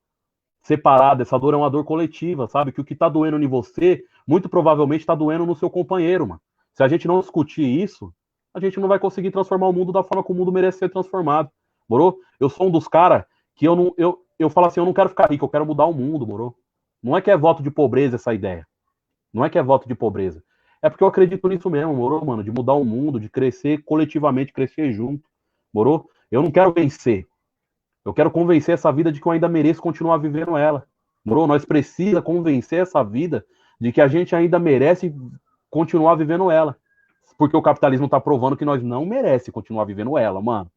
separada, essa dor é uma dor coletiva, sabe? Que o que tá doendo em você, muito provavelmente tá doendo no seu companheiro, mano. Se a gente não discutir isso, a gente não vai conseguir transformar o mundo da forma como o mundo merece ser transformado, morou? Eu sou um dos caras que eu falo assim, eu não quero ficar rico, eu quero mudar o mundo, morou? Não é que é voto de pobreza essa ideia. Não é que é voto de pobreza. É porque eu acredito nisso mesmo, morou, mano? De mudar o mundo, de crescer coletivamente, crescer junto, morou? Eu não quero vencer. Eu quero convencer essa vida de que eu ainda mereço continuar vivendo ela. Moro? Nós precisamos convencer essa vida de que a gente ainda merece continuar vivendo ela. Porque o capitalismo está provando que nós não merece continuar vivendo ela, mano.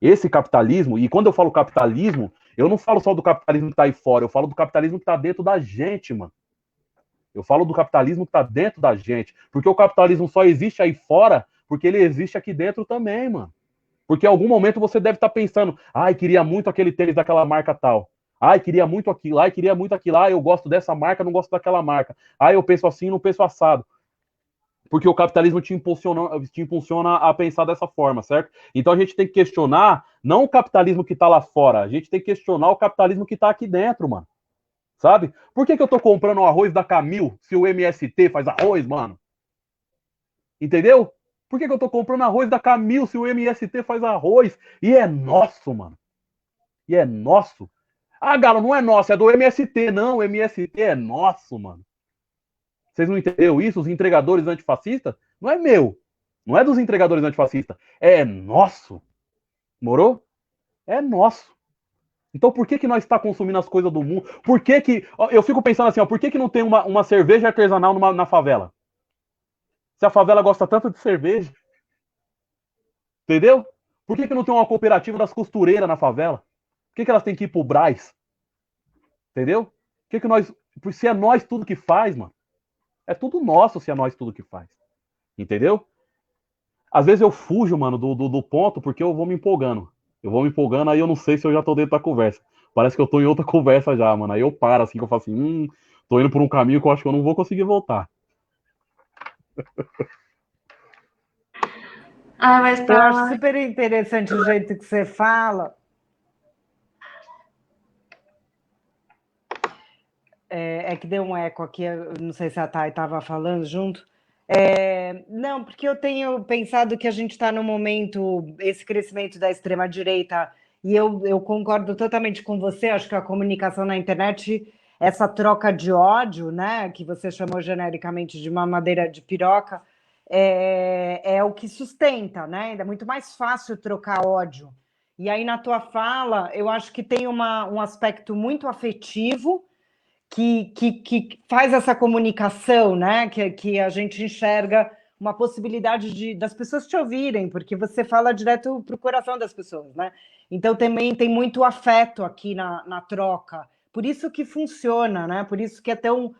Esse capitalismo, e quando eu falo capitalismo, eu não falo só do capitalismo que está aí fora, eu falo do capitalismo que está dentro da gente, mano. Eu falo do capitalismo que está dentro da gente. Porque o capitalismo só existe aí fora porque ele existe aqui dentro também, mano. Porque em algum momento você deve estar pensando, ai, queria muito aquele tênis daquela marca tal. Ai, queria muito aquilo. Ai, queria muito aquilo. Ai, eu gosto dessa marca, não gosto daquela marca. Ai, eu penso assim, não penso assado. Porque o capitalismo te impulsiona a pensar dessa forma, certo? Então a gente tem que questionar, não o capitalismo que tá lá fora, a gente tem que questionar o capitalismo que tá aqui dentro, mano. Sabe? Por que eu tô comprando o arroz da Camil se o MST faz arroz, mano? Entendeu? Por que eu tô comprando arroz da Camil se o MST faz arroz? E é nosso, mano. E é nosso. Ah, Galo, não é nosso, é do MST. Não, o MST é nosso, mano. Vocês não entenderam isso? Os entregadores antifascistas? Não é meu. Não é dos entregadores antifascistas. É nosso. Morou? É nosso. Então por que nós está consumindo as coisas do mundo? Por que eu fico pensando assim, ó, por que não tem uma cerveja artesanal na favela? Se a favela gosta tanto de cerveja. Entendeu? Por que não tem uma cooperativa das costureiras na favela? Por que elas têm que ir pro Brás? Entendeu? Se é nós tudo que faz, mano. É tudo nosso se é nós tudo que faz. Entendeu? Às vezes eu fujo, mano, do ponto porque eu vou me empolgando. Eu vou me empolgando, aí eu não sei se eu já tô dentro da conversa. Parece que eu tô em outra conversa já, mano. Aí eu paro assim, que eu falo assim, tô indo por um caminho que eu acho que eu não vou conseguir voltar. Mas eu acho super interessante o jeito que você fala. É que deu um eco aqui, eu não sei se a Thay estava falando junto. Não, porque eu tenho pensado que a gente está no momento, esse crescimento da extrema-direita, e eu concordo totalmente com você, acho que a comunicação na internet, essa troca de ódio, né, que você chamou genericamente de mamadeira de piroca, é o que sustenta, né? Ainda é muito mais fácil trocar ódio. E aí, na tua fala, eu acho que tem um aspecto muito afetivo, que faz essa comunicação, né? Que a gente enxerga uma possibilidade das pessoas te ouvirem, porque você fala direto para o coração das pessoas, né? Então também tem muito afeto aqui na troca. Por isso que funciona, né? Por isso que é tão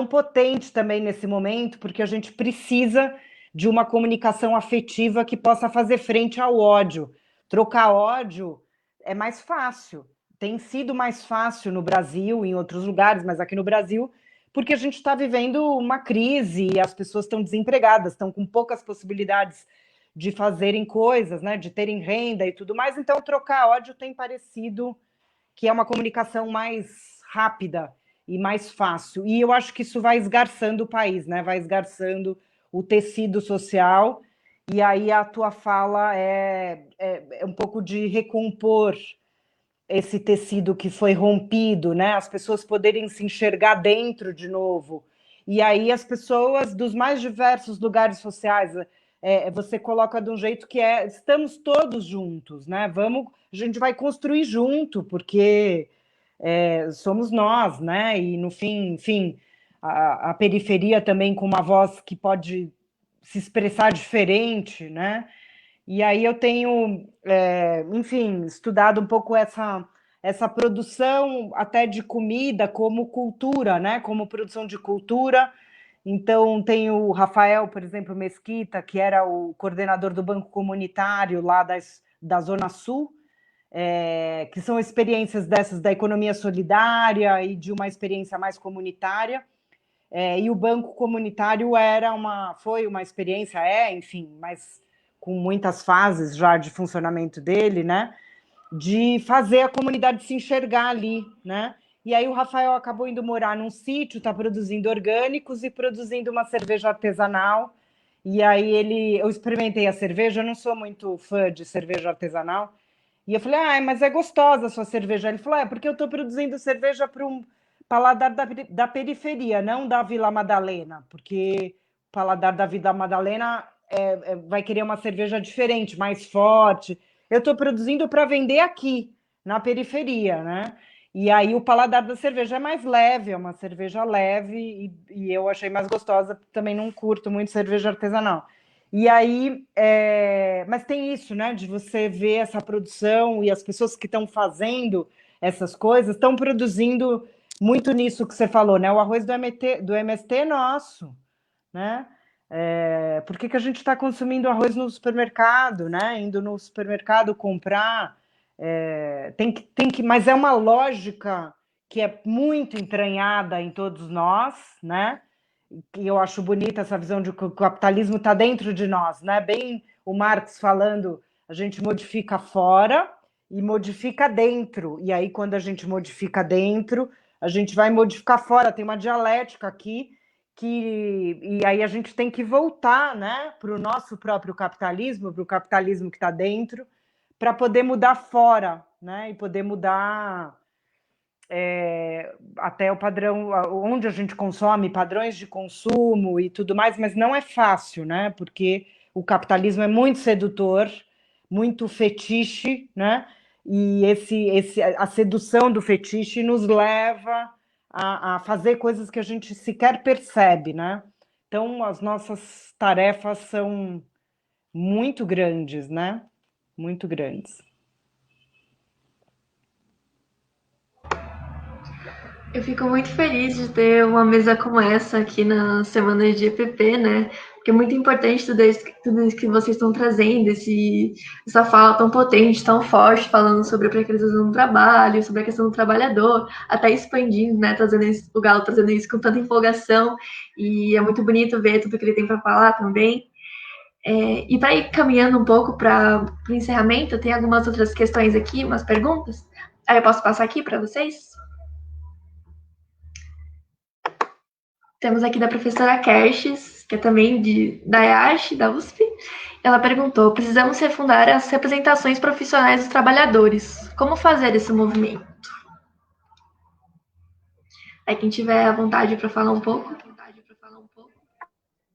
potente também nesse momento, porque a gente precisa de uma comunicação afetiva que possa fazer frente ao ódio. Trocar ódio é mais fácil. Tem sido mais fácil no Brasil, em outros lugares, mas aqui no Brasil, porque a gente está vivendo uma crise e as pessoas estão desempregadas, estão com poucas possibilidades de fazerem coisas, né, de terem renda e tudo mais. Então, trocar ódio tem parecido que é uma comunicação mais rápida e mais fácil. E eu acho que isso vai esgarçando o país, né? Vai esgarçando o tecido social. E aí a tua fala é um pouco de recompor esse tecido que foi rompido, né? As pessoas poderem se enxergar dentro de novo. E aí as pessoas dos mais diversos lugares sociais, você coloca de um jeito que estamos todos juntos, né? A gente vai construir junto, porque somos nós, né? E no fim, enfim, a periferia também com uma voz que pode se expressar diferente, né? E aí eu tenho, enfim, estudado um pouco essa produção até de comida como cultura, né? Como produção de cultura. Então, tem o Rafael, por exemplo, Mesquita, que era o coordenador do Banco Comunitário lá da Zona Sul, que são experiências dessas da economia solidária e de uma experiência mais comunitária. E o Banco Comunitário foi uma experiência, enfim, mas com muitas fases já de funcionamento dele, né? De fazer a comunidade se enxergar ali, né? E aí o Rafael acabou indo morar num sítio, está produzindo orgânicos e produzindo uma cerveja artesanal. E aí eu experimentei a cerveja, eu não sou muito fã de cerveja artesanal. E eu falei, mas é gostosa a sua cerveja. Ele falou, porque eu estou produzindo cerveja para um paladar da periferia, não da Vila Madalena, porque o paladar da Vila Madalena vai querer uma cerveja diferente, mais forte. Eu estou produzindo para vender aqui, na periferia, né? E aí o paladar da cerveja é mais leve, é uma cerveja leve, e eu achei mais gostosa, também não curto muito cerveja artesanal. E aí, mas tem isso, né? De você ver essa produção e as pessoas que estão fazendo essas coisas estão produzindo muito nisso que você falou, né? O arroz do MST é nosso, né? Por que a gente está consumindo arroz no supermercado, né? Indo no supermercado comprar, mas é uma lógica que é muito entranhada em todos nós, né? E eu acho bonita essa visão de que o capitalismo está dentro de nós, né? Bem o Marx falando, a gente modifica fora e modifica dentro. E aí, quando a gente modifica dentro, a gente vai modificar fora. Tem uma dialética aqui e aí a gente tem que voltar, né, para o nosso próprio capitalismo, para o capitalismo que está dentro, para poder mudar fora, né? E poder mudar até o padrão, onde a gente consome, padrões de consumo e tudo mais, mas não é fácil, né? Porque o capitalismo é muito sedutor, muito fetiche, né? E a sedução do fetiche nos leva a fazer coisas que a gente sequer percebe, né? Então, as nossas tarefas são muito grandes, né? Muito grandes. Eu fico muito feliz de ter uma mesa como essa aqui na semana de EPP, né? Porque é muito importante tudo isso que vocês estão trazendo, essa fala tão potente, tão forte, falando sobre a precarização do trabalho, sobre a questão do trabalhador, até expandindo, né? O Galo trazendo isso com tanta empolgação, e é muito bonito ver tudo que ele tem para falar também. E para ir caminhando um pouco para o encerramento, tem algumas outras questões aqui, umas perguntas. Aí eu posso passar aqui para vocês? Temos aqui da professora Kershis, que é também da EASH, da USP. Ela perguntou: precisamos refundar as representações profissionais dos trabalhadores. Como fazer esse movimento? Aí quem tiver à vontade para falar um pouco.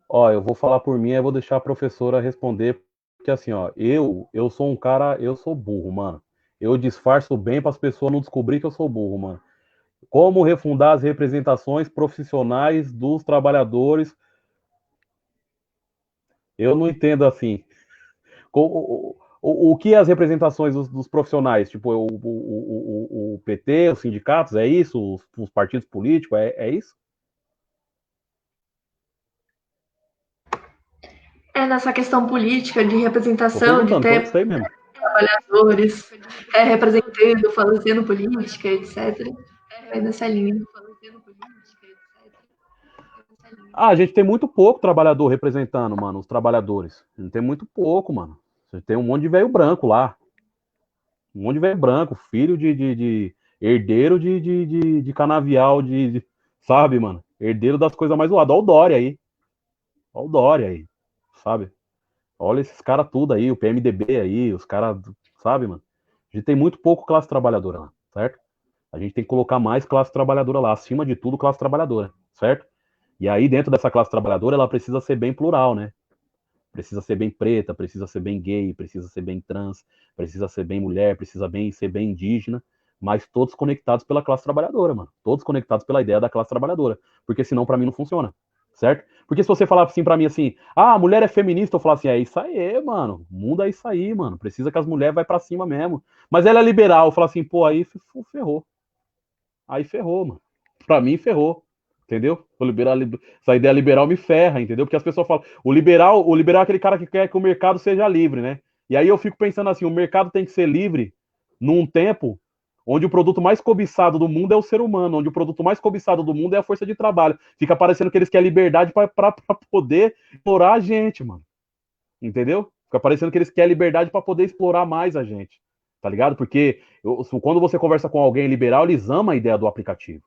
Ó, eu vou falar por mim, eu vou deixar a professora responder, porque assim, ó, eu sou um cara, eu sou burro, mano. Eu disfarço bem para as pessoas não descobrir que eu sou burro, mano. Como refundar as representações profissionais dos trabalhadores? Eu não entendo assim. O que é as representações dos profissionais? Tipo, o PT, os sindicatos, é isso? Os partidos políticos, é isso? Nessa questão política de Tô representação, de perguntando, foi ter isso aí mesmo. trabalhadores representando, fazendo política, etc. É nessa linha. Ah, a gente tem muito pouco trabalhador representando, mano, os trabalhadores. A gente tem muito pouco, mano. Você tem um monte de velho branco lá. Um monte de velho branco, filho de herdeiro de canavial, sabe, mano? Herdeiro das coisas mais zoadas. Olha o Dória aí. Olha o Dória aí, sabe? Olha esses caras tudo aí, o PMDB aí, os caras, sabe, mano? A gente tem muito pouco classe trabalhadora lá, certo? A gente tem que colocar mais classe trabalhadora lá, acima de tudo, classe trabalhadora, certo? E aí, dentro dessa classe trabalhadora, ela precisa ser bem plural, né? Precisa ser bem preta, precisa ser bem gay, precisa ser bem trans, precisa ser bem mulher, precisa ser bem indígena, mas todos conectados pela classe trabalhadora, mano. Todos conectados pela ideia da classe trabalhadora. Porque senão, para mim, não funciona. Certo? Porque se você falar assim para mim assim, ah, a mulher é feminista, eu falar assim, é isso aí, mano. O mundo é isso aí, mano. Precisa que as mulheres vai para cima mesmo. Mas ela é liberal, eu falo assim, pô, aí ferrou. Aí ferrou, mano. Pra mim, ferrou. Entendeu? Essa ideia liberal me ferra, entendeu? Porque as pessoas falam, o liberal é aquele cara que quer que o mercado seja livre, né? E aí eu fico pensando assim, o mercado tem que ser livre num tempo onde o produto mais cobiçado do mundo é o ser humano, onde o produto mais cobiçado do mundo é a força de trabalho. Fica parecendo que eles querem liberdade para poder explorar a gente, mano. Entendeu? Fica parecendo que eles querem liberdade para poder explorar mais a gente. Tá ligado? Porque quando você conversa com alguém liberal, eles amam a ideia do aplicativo.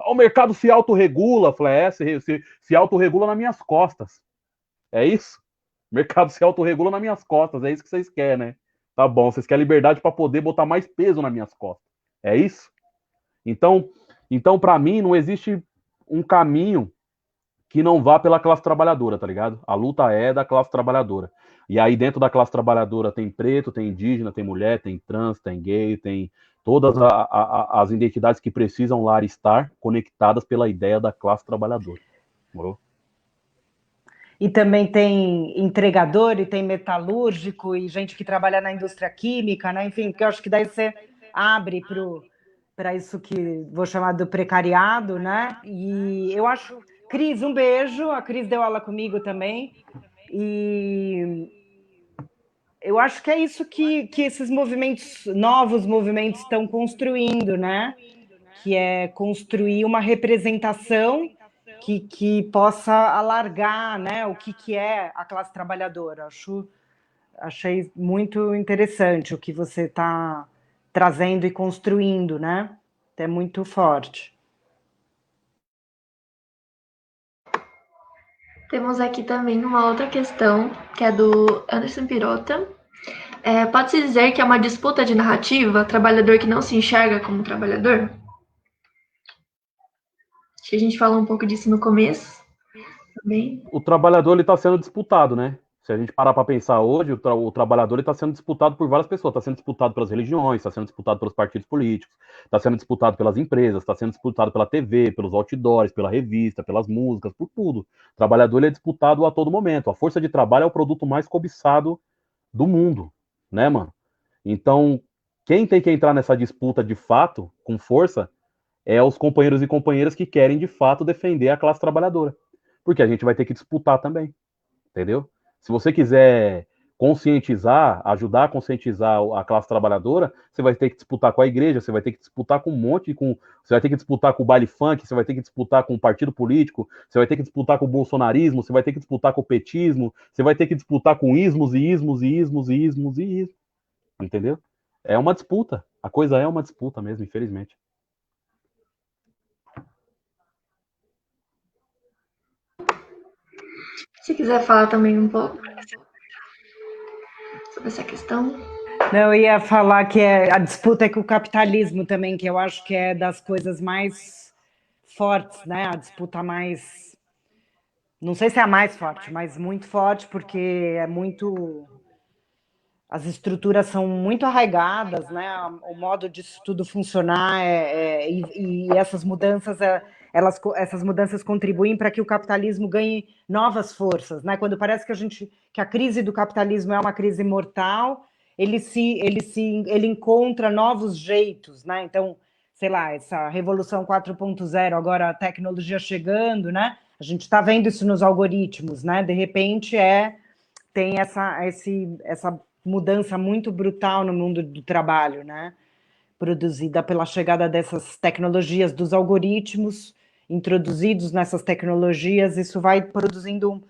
O mercado se autorregula. Falei, se autorregula nas minhas costas. É isso? O mercado se autorregula nas minhas costas. É isso que vocês querem, né? Tá bom, vocês querem liberdade para poder botar mais peso nas minhas costas. É isso? Então para mim, não existe um caminho que não vá pela classe trabalhadora, tá ligado? A luta é da classe trabalhadora. E aí dentro da classe trabalhadora tem preto, tem indígena, tem mulher, tem trans, tem gay, tem todas as identidades que precisam lá estar conectadas pela ideia da classe trabalhadora. Morou? E também tem entregador, e tem metalúrgico, e gente que trabalha na indústria química, né? Enfim, que eu acho que daí você abre para isso que vou chamar do precariado, né? E eu acho, Cris, um beijo. A Cris deu aula comigo também. E eu acho que é isso que esses movimentos, novos movimentos, estão construindo, né? Que é construir uma representação que possa alargar, né, o que é a classe trabalhadora. Achei muito interessante o que você está trazendo e construindo, né? É muito forte. Temos aqui também uma outra questão, que é do Anderson Pirota. Pode-se dizer que é uma disputa de narrativa, trabalhador que não se enxerga como trabalhador? Acho que a gente falou um pouco disso no começo também. O trabalhador ele está sendo disputado, né? Se a gente parar para pensar hoje, o trabalhador está sendo disputado por várias pessoas. Está sendo disputado pelas religiões, está sendo disputado pelos partidos políticos, está sendo disputado pelas empresas, está sendo disputado pela TV, pelos outdoors, pela revista, pelas músicas, por tudo. O trabalhador ele é disputado a todo momento. A força de trabalho é o produto mais cobiçado do mundo, né, mano? Então, quem tem que entrar nessa disputa de fato, com força, é os companheiros e companheiras que querem de fato defender a classe trabalhadora. Porque a gente vai ter que disputar também, entendeu? Se você quiser conscientizar, ajudar a conscientizar a classe trabalhadora, você vai ter que disputar com a igreja, você vai ter que disputar com um monte, você vai ter que disputar com o baile funk, você vai ter que disputar com o partido político, você vai ter que disputar com o bolsonarismo, você vai ter que disputar com o petismo, você vai ter que disputar com ismos e ismos e ismos e ismos e ismos, entendeu? É uma disputa. A coisa é uma disputa mesmo, infelizmente. Se quiser falar também um pouco sobre essa questão. Não, eu ia falar que a disputa é com o capitalismo também, que eu acho que é das coisas mais fortes, né? A disputa mais, não sei se é a mais forte, mas muito forte, porque é muito, as estruturas são muito arraigadas, né? O modo disso tudo funcionar e essas mudanças, essas mudanças contribuem para que o capitalismo ganhe novas forças, né? Quando parece que a crise do capitalismo é uma crise mortal, ele encontra novos jeitos, né? Então, sei lá, essa revolução 4.0, agora a tecnologia chegando, né? A gente está vendo isso nos algoritmos, né? De repente tem essa mudança muito brutal no mundo do trabalho, né? Produzida pela chegada dessas tecnologias, dos algoritmos introduzidos nessas tecnologias, isso vai produzindo.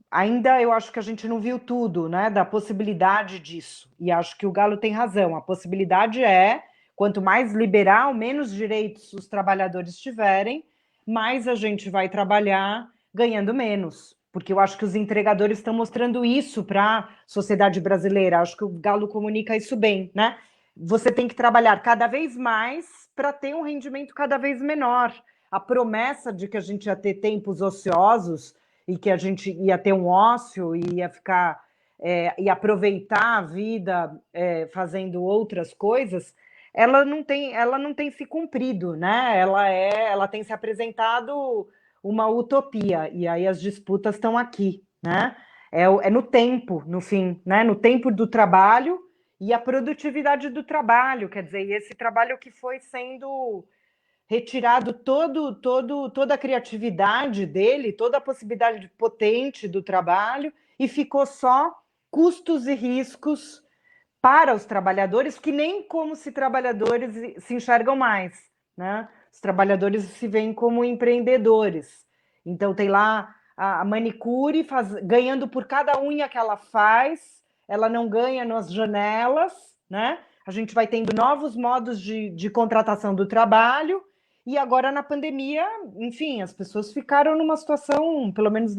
Ainda eu acho que a gente não viu tudo, né? Da possibilidade disso. E acho que o Galo tem razão. A possibilidade é, quanto mais liberal, menos direitos os trabalhadores tiverem, mais a gente vai trabalhar ganhando menos. Porque eu acho que os entregadores estão mostrando isso para a sociedade brasileira. Acho que o Galo comunica isso bem, né? Você tem que trabalhar cada vez mais para ter um rendimento cada vez menor. A promessa de que a gente ia ter tempos ociosos e que a gente ia ter um ócio e ia ficar e aproveitar a vida fazendo outras coisas, ela não tem se cumprido, né? Ela tem se apresentado uma utopia e aí as disputas estão aqui, né? É no tempo, no fim, né? No tempo do trabalho e a produtividade do trabalho, quer dizer, esse trabalho que foi sendo retirado toda a criatividade dele, toda a possibilidade potente do trabalho, e ficou só custos e riscos para os trabalhadores, que nem como se trabalhadores se enxergam mais, né? Os trabalhadores se veem como empreendedores. Então tem lá a manicure ganhando por cada unha que ela faz, ela não ganha nas janelas, né? A gente vai tendo novos modos de contratação do trabalho, e agora na pandemia, enfim, as pessoas ficaram numa situação, pelo menos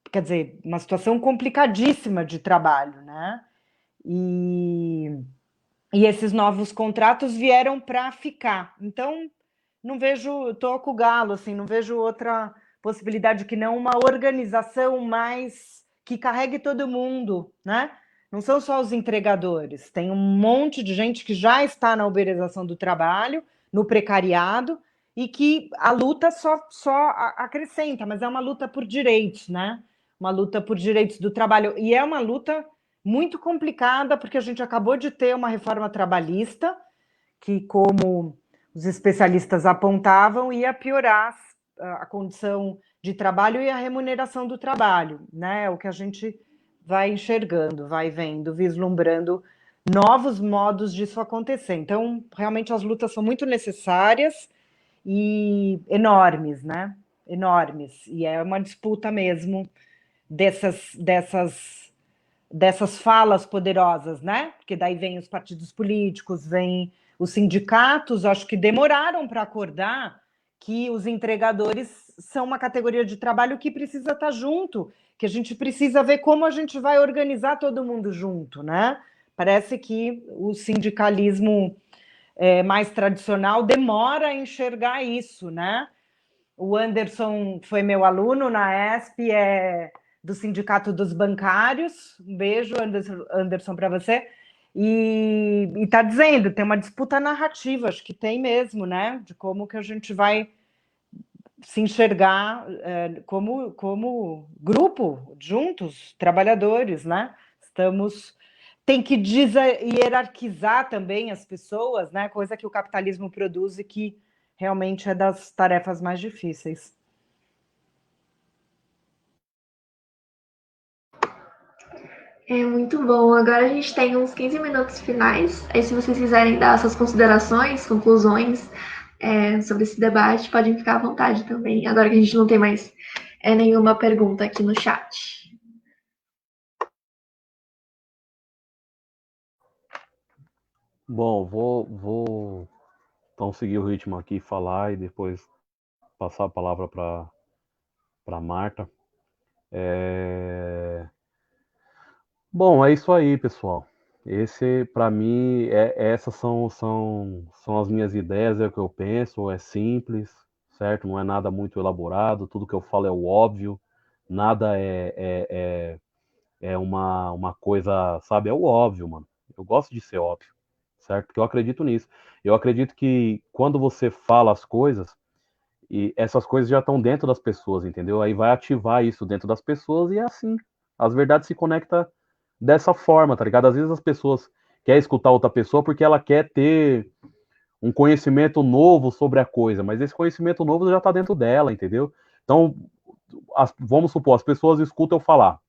quer dizer, uma situação complicadíssima de trabalho, né? E, e esses novos contratos vieram para ficar. Então, não vejo, estou com o Galo, assim, não vejo outra possibilidade que não uma organização mais que carregue todo mundo, né? Não são só os entregadores, tem um monte de gente que já está na uberização do trabalho, no precariado, e que a luta só acrescenta, mas é uma luta por direitos, né? Uma luta por direitos do trabalho. E é uma luta muito complicada, porque a gente acabou de ter uma reforma trabalhista que, como os especialistas apontavam, ia piorar a condição de trabalho e a remuneração do trabalho, né? O que a gente vai enxergando, vai vendo, vislumbrando novos modos disso acontecer. Então, realmente as lutas são muito necessárias e enormes, né? Enormes. E é uma disputa mesmo dessas falas poderosas, né? Porque daí vem os partidos políticos, vem os sindicatos, acho que demoraram para acordar que os entregadores são uma categoria de trabalho que precisa estar junto, que a gente precisa ver como a gente vai organizar todo mundo junto, né? Parece que o sindicalismo mais tradicional demora a enxergar isso, né? O Anderson foi meu aluno na ESP, do Sindicato dos Bancários. Um beijo, Anderson, para você. E está dizendo, tem uma disputa narrativa, acho que tem mesmo, né? De como que a gente vai se enxergar como grupo, juntos, trabalhadores, né? Tem que hierarquizar também as pessoas, né? Coisa que o capitalismo produz e que realmente é das tarefas mais difíceis. É muito bom. Agora a gente tem uns 15 minutos finais. Aí, se vocês quiserem dar suas considerações, conclusões sobre esse debate, podem ficar à vontade também. Agora que a gente não tem mais nenhuma pergunta aqui no chat. Bom, vou então seguir o ritmo aqui, falar e depois passar a palavra para Marta. Bom, é isso aí, pessoal. Esse, para mim, essas são as minhas ideias, é o que eu penso, é simples, certo? Não é nada muito elaborado, tudo que eu falo é o óbvio, nada é uma coisa, sabe? É o óbvio, mano. Eu gosto de ser óbvio, certo? Porque eu acredito nisso. Eu acredito que quando você fala as coisas, e essas coisas já estão dentro das pessoas, entendeu? Aí vai ativar isso dentro das pessoas e é assim. As verdades se conectam dessa forma, tá ligado? Às vezes as pessoas querem escutar outra pessoa porque ela quer ter um conhecimento novo sobre a coisa, mas esse conhecimento novo já tá dentro dela, entendeu? Então, vamos supor, as pessoas escutam eu falar,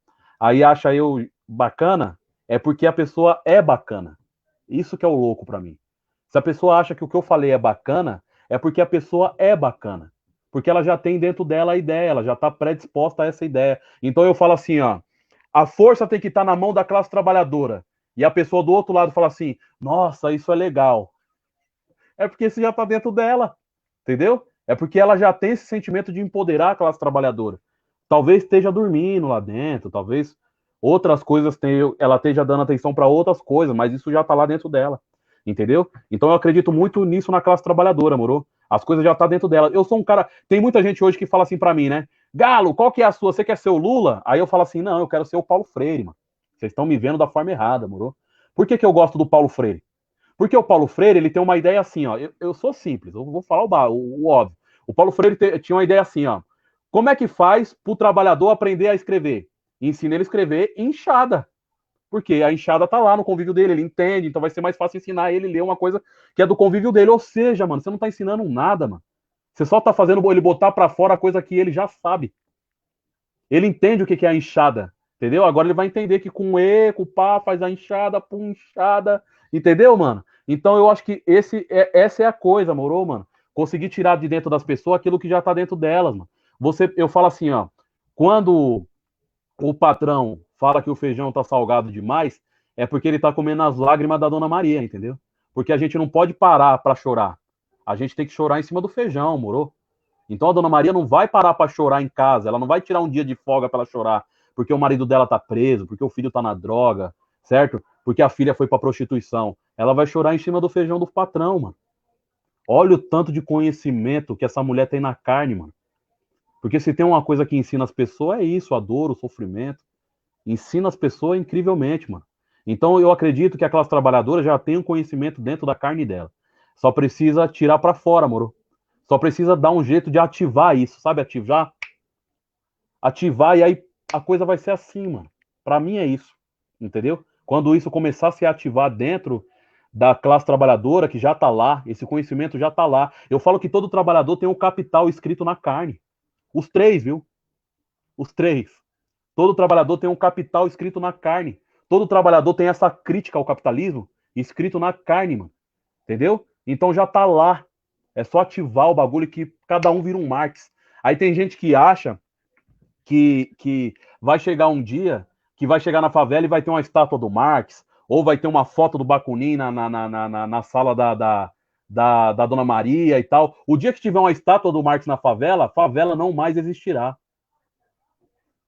aí acha eu bacana, é porque a pessoa é bacana. Isso que é o louco pra mim. Se a pessoa acha que o que eu falei é bacana, é porque a pessoa é bacana. Porque ela já tem dentro dela a ideia, ela já está predisposta a essa ideia. Então eu falo assim, ó, a força tem que estar na mão da classe trabalhadora. E a pessoa do outro lado fala assim, nossa, isso é legal. É porque isso já está dentro dela, entendeu? É porque ela já tem esse sentimento de empoderar a classe trabalhadora. Talvez esteja dormindo lá dentro, talvez outras coisas ela esteja dando atenção para outras coisas, mas isso já está lá dentro dela, entendeu? Então eu acredito muito nisso na classe trabalhadora, moro? As coisas já estão dentro dela. Eu sou um cara. Tem muita gente hoje que fala assim para mim, né? Galo, qual que é a sua? Você quer ser o Lula? Aí eu falo assim, não, eu quero ser o Paulo Freire, mano. Vocês estão me vendo da forma errada, moro? Por que eu gosto do Paulo Freire? Porque o Paulo Freire, ele tem uma ideia assim, ó. Eu sou simples, eu vou falar o óbvio. O Paulo Freire tinha uma ideia assim, ó. Como é que faz para o trabalhador aprender a escrever? Ensina ele a escrever enxada. Porque a enxada tá lá no convívio dele, ele entende, então vai ser mais fácil ensinar ele a ler uma coisa que é do convívio dele. Ou seja, mano, você não tá ensinando nada, mano. Você só tá fazendo ele botar para fora a coisa que ele já sabe. Ele entende o que é a enxada, entendeu? Agora ele vai entender que com E, com pá, faz a enxada, pum, enxada, entendeu, mano? Então eu acho que essa é a coisa, moro, mano? Conseguir tirar de dentro das pessoas aquilo que já tá dentro delas, mano. Eu falo assim, ó, quando o patrão fala que o feijão tá salgado demais, é porque ele tá comendo as lágrimas da Dona Maria, entendeu? Porque a gente não pode parar para chorar. A gente tem que chorar em cima do feijão, moro? Então a Dona Maria não vai parar para chorar em casa, ela não vai tirar um dia de folga para ela chorar, porque o marido dela tá preso, porque o filho tá na droga, certo? Porque a filha foi para prostituição. Ela vai chorar em cima do feijão do patrão, mano. Olha o tanto de conhecimento que essa mulher tem na carne, mano. Porque se tem uma coisa que ensina as pessoas é isso, a dor, o sofrimento. Ensina as pessoas incrivelmente, mano. Então eu acredito que a classe trabalhadora já tem um conhecimento dentro da carne dela. Só precisa tirar para fora, moro? Só precisa dar um jeito de ativar isso, sabe? Ativar e aí a coisa vai ser assim, mano. Para mim é isso, entendeu? Quando isso começar a se ativar dentro da classe trabalhadora que já tá lá, esse conhecimento já tá lá. Eu falo que todo trabalhador tem um capital escrito na carne. Os três, viu? Os três. Todo trabalhador tem um capital escrito na carne. Todo trabalhador tem essa crítica ao capitalismo escrito na carne, mano. Entendeu? Então já tá lá. É só ativar o bagulho que cada um vira um Marx. Aí tem gente que acha que vai chegar um dia que vai chegar na favela e vai ter uma estátua do Marx, ou vai ter uma foto do Bakunin na sala da Dona Maria e tal. O dia que tiver uma estátua do Marx na favela, a favela não mais existirá.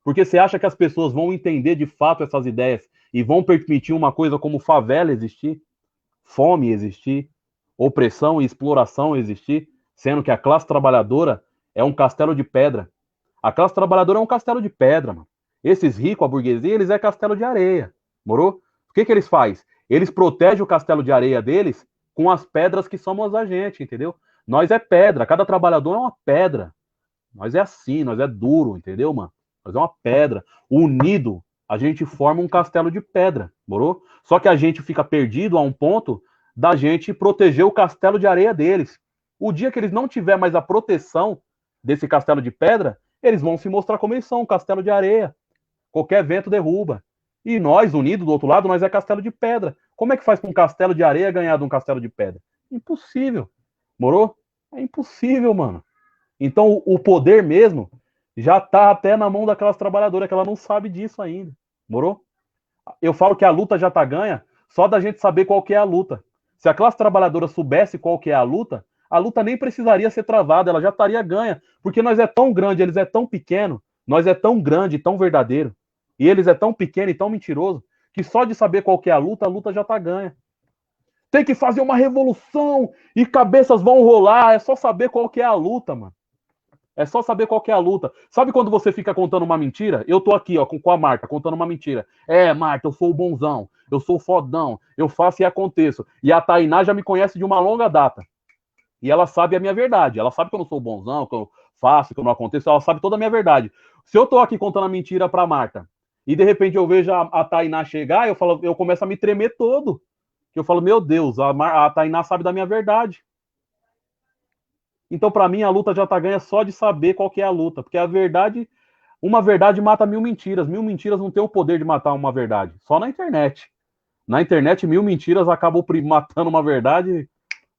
Porque você acha que as pessoas vão entender de fato essas ideias e vão permitir uma coisa como favela existir, fome existir, opressão e exploração existir, sendo que a classe trabalhadora é um castelo de pedra. A classe trabalhadora é um castelo de pedra, mano. Esses ricos, a burguesia, eles é castelo de areia, morou? O que eles fazem? Eles protegem o castelo de areia deles com as pedras que somos a gente, entendeu? Nós é pedra, cada trabalhador é uma pedra. Nós é assim, nós é duro, entendeu, mano? Nós é uma pedra. Unido, a gente forma um castelo de pedra, morou? Só que a gente fica perdido a um ponto da gente proteger o castelo de areia deles. O dia que eles não tiver mais a proteção desse castelo de pedra, eles vão se mostrar como eles são, um castelo de areia. Qualquer vento derruba. E nós, unidos do outro lado, nós é castelo de pedra. Como é que faz para um castelo de areia ganhar de um castelo de pedra? Impossível. Morou? É impossível, mano. Então o poder mesmo já está até na mão da classe trabalhadora, que ela não sabe disso ainda. Morou? Eu falo que a luta já está ganha só da gente saber qual que é a luta. Se a classe trabalhadora soubesse qual que é a luta, a luta nem precisaria ser travada, ela já estaria ganha, porque nós é tão grande, eles é tão pequeno, nós é tão grande, tão verdadeiro, e eles é tão pequeno e tão mentiroso, que só de saber qual que é a luta já tá ganha. Tem que fazer uma revolução e cabeças vão rolar, é só saber qual que é a luta, mano. É só saber qual que é a luta. Sabe quando você fica contando uma mentira? Eu tô aqui, ó, com a Marta, contando uma mentira. É, Marta, eu sou o bonzão, eu sou o fodão, eu faço e aconteço. E a Tainá já me conhece de uma longa data. E ela sabe a minha verdade. Ela sabe que eu não sou o bonzão, que eu faço, que eu não aconteço. Ela sabe toda a minha verdade. Se eu tô aqui contando a mentira pra Marta, e de repente eu vejo a Tainá chegar, eu começo a me tremer todo. Eu falo, meu Deus, a Tainá sabe da minha verdade. Então, para mim, a luta já tá ganha só de saber qual que é a luta. Porque a verdade, uma verdade mata 1000 mentiras. 1000 mentiras não tem o poder de matar uma verdade. Só na internet. Na internet, 1000 mentiras acabam matando uma verdade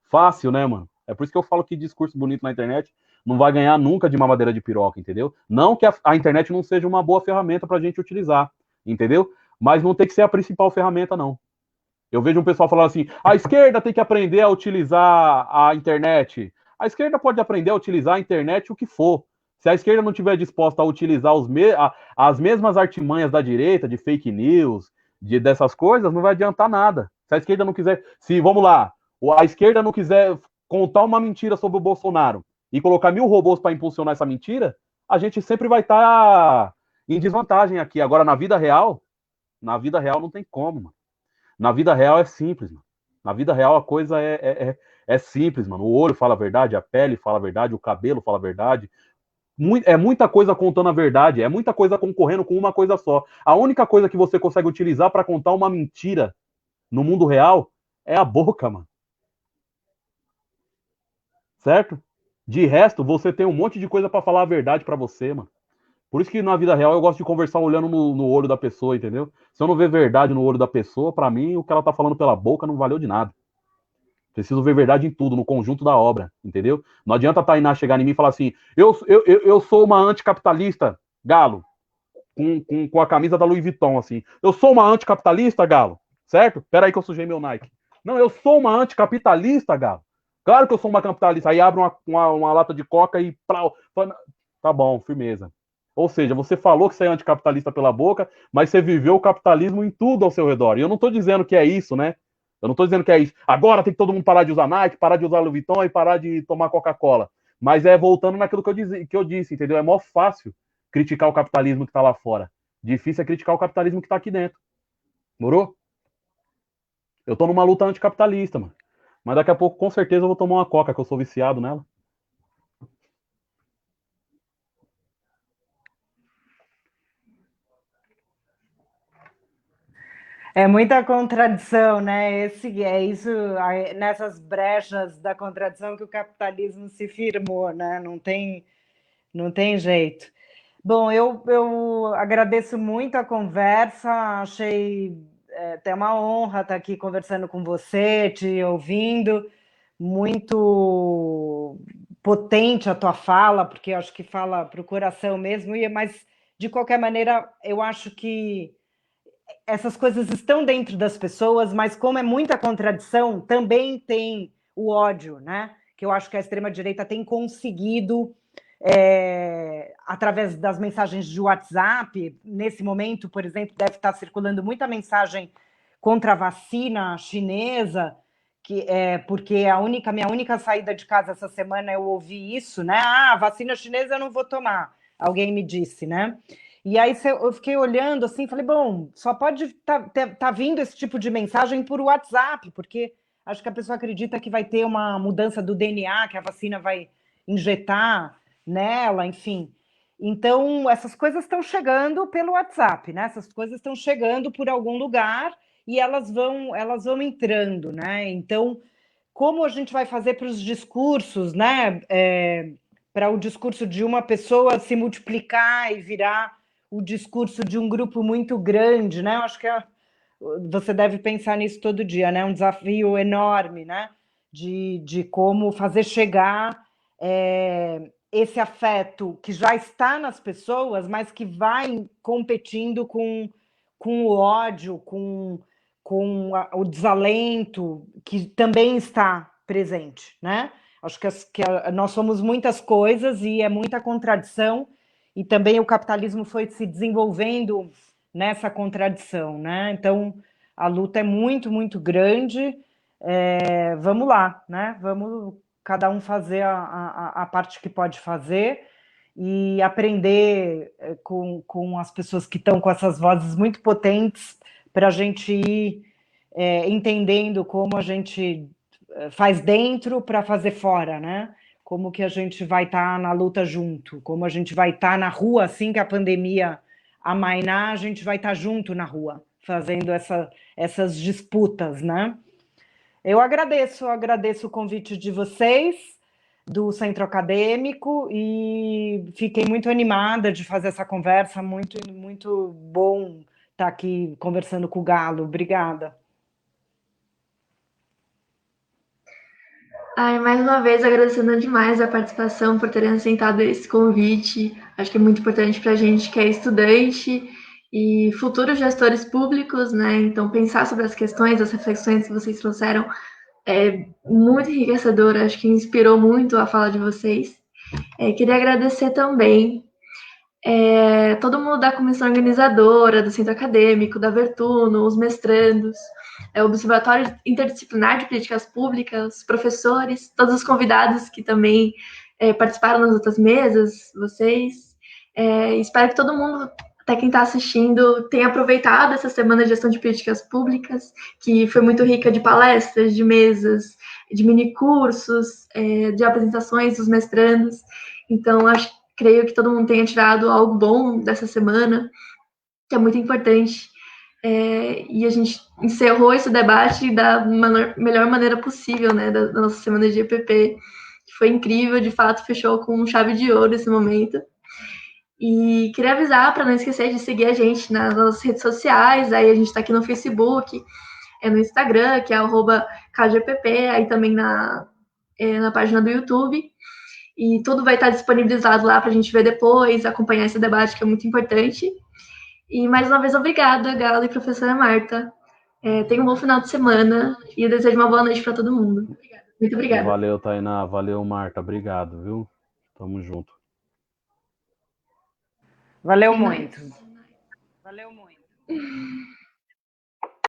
fácil, né, mano? É por isso que eu falo que discurso bonito na internet não vai ganhar nunca de mamadeira de piroca, entendeu? Não que a internet não seja uma boa ferramenta pra gente utilizar, entendeu? Mas não tem que ser a principal ferramenta, não. Eu vejo um pessoal falando assim, a esquerda tem que aprender a utilizar a internet. A esquerda pode aprender a utilizar a internet o que for. Se a esquerda não estiver disposta a utilizar as mesmas artimanhas da direita, de fake news, dessas coisas, não vai adiantar nada. Se a esquerda não quiser... vamos lá, a esquerda não quiser contar uma mentira sobre o Bolsonaro e colocar 1000 robôs para impulsionar essa mentira, a gente sempre vai estar em desvantagem aqui. Agora, na vida real não tem como, mano. Na vida real é simples, mano. Na vida real a coisa é simples, mano. O olho fala a verdade, a pele fala a verdade, o cabelo fala a verdade. É muita coisa contando a verdade, é muita coisa concorrendo com uma coisa só. A única coisa que você consegue utilizar para contar uma mentira no mundo real é a boca, mano. Certo? De resto, você tem um monte de coisa para falar a verdade para você, mano. Por isso que na vida real eu gosto de conversar olhando no olho da pessoa, entendeu? Se eu não ver verdade no olho da pessoa, para mim o que ela tá falando pela boca não valeu de nada. Preciso ver verdade em tudo, no conjunto da obra, entendeu? Não adianta a Tainá chegar em mim e falar assim, eu sou uma anticapitalista, Galo, com a camisa da Louis Vuitton, assim. Eu sou uma anticapitalista, Galo, certo? Pera aí que eu sujei meu Nike. Não, eu sou uma anticapitalista, Galo. Claro que eu sou uma capitalista. Aí abre uma lata de coca e... Tá bom, firmeza. Ou seja, você falou que você é anticapitalista pela boca, mas você viveu o capitalismo em tudo ao seu redor. E eu não estou dizendo que é isso, né? Eu não estou dizendo que é isso. Agora tem que todo mundo parar de usar Nike, parar de usar Louis Vuitton e parar de tomar Coca-Cola. Mas é voltando naquilo que eu disse, entendeu? É mó fácil criticar o capitalismo que está lá fora. Difícil é criticar o capitalismo que está aqui dentro. Morou? Eu tô numa luta anticapitalista, mano. Mas daqui a pouco, com certeza, eu vou tomar uma Coca, que eu sou viciado nela. É muita contradição, né? É isso, nessas brechas da contradição que o capitalismo se firmou, né? Não tem jeito. Bom, eu agradeço muito a conversa, achei até uma honra estar aqui conversando com você, te ouvindo, muito potente a tua fala, porque eu acho que fala para o coração mesmo, mas de qualquer maneira eu acho que essas coisas estão dentro das pessoas, mas como é muita contradição, também tem o ódio, né? Que eu acho que a extrema-direita tem conseguido, através das mensagens de WhatsApp, nesse momento, por exemplo, deve estar circulando muita mensagem contra a vacina chinesa, porque minha única saída de casa essa semana eu ouvi isso, né? Ah, vacina chinesa eu não vou tomar, alguém me disse, né? E aí eu fiquei olhando assim, falei, bom, só pode tá vindo esse tipo de mensagem por WhatsApp, porque acho que a pessoa acredita que vai ter uma mudança do DNA, que a vacina vai injetar nela, enfim. Então, essas coisas estão chegando pelo WhatsApp, né? Essas coisas estão chegando por algum lugar e elas vão entrando, né? Então, como a gente vai fazer para os discursos, né? Para o discurso de uma pessoa se multiplicar e virar o discurso de um grupo muito grande, né? Eu acho que você deve pensar nisso todo dia, né? Um desafio enorme, né? De como fazer chegar esse afeto que já está nas pessoas, mas que vai competindo com o ódio, com o desalento, que também está presente, né? Acho que nós somos muitas coisas e é muita contradição, e também o capitalismo foi se desenvolvendo nessa contradição, né? Então, a luta é muito, muito grande. Vamos lá, né? Vamos cada um fazer a parte que pode fazer e aprender com as pessoas que estão com essas vozes muito potentes para a gente ir entendendo como a gente faz dentro para fazer fora, né? Como que a gente vai estar na luta junto, como a gente vai estar na rua assim que a pandemia amainar, a gente vai estar junto na rua, fazendo essas disputas, né? Eu agradeço o convite de vocês, do Centro Acadêmico, e fiquei muito animada de fazer essa conversa, muito, muito bom estar aqui conversando com o Galo. Obrigada. Ai, mais uma vez agradecendo demais a participação por terem aceitado esse convite. Acho que é muito importante para a gente que é estudante e futuros gestores públicos, né? Então, pensar sobre as questões, as reflexões que vocês trouxeram é muito enriquecedor. Acho que inspirou muito a fala de vocês. Queria agradecer também todo mundo da comissão organizadora, do centro acadêmico, da Vertuno, os mestrandos, o Observatório Interdisciplinar de Políticas Públicas, professores, todos os convidados que também participaram nas outras mesas, vocês. Espero que todo mundo, até quem está assistindo, tenha aproveitado essa semana de gestão de políticas públicas, que foi muito rica de palestras, de mesas, de minicursos, de apresentações dos mestrandos. Então, creio que todo mundo tenha tirado algo bom dessa semana, que é muito importante. E a gente encerrou esse debate da melhor maneira possível, né, da nossa semana de EPP, que foi incrível, de fato, fechou com chave de ouro esse momento. E queria avisar para não esquecer de seguir a gente nas nossas redes sociais. Aí a gente está aqui no Facebook, no Instagram, que é @kgpp, aí também na página do YouTube. E tudo vai estar disponibilizado lá para a gente ver depois, acompanhar esse debate que é muito importante. E mais uma vez, obrigada, Galo e professora Marta. Tenha um bom final de semana e eu desejo uma boa noite para todo mundo. Muito obrigada. Valeu, Tainá. Valeu, Marta. Obrigado, viu? Tamo junto. Valeu muito. Valeu muito.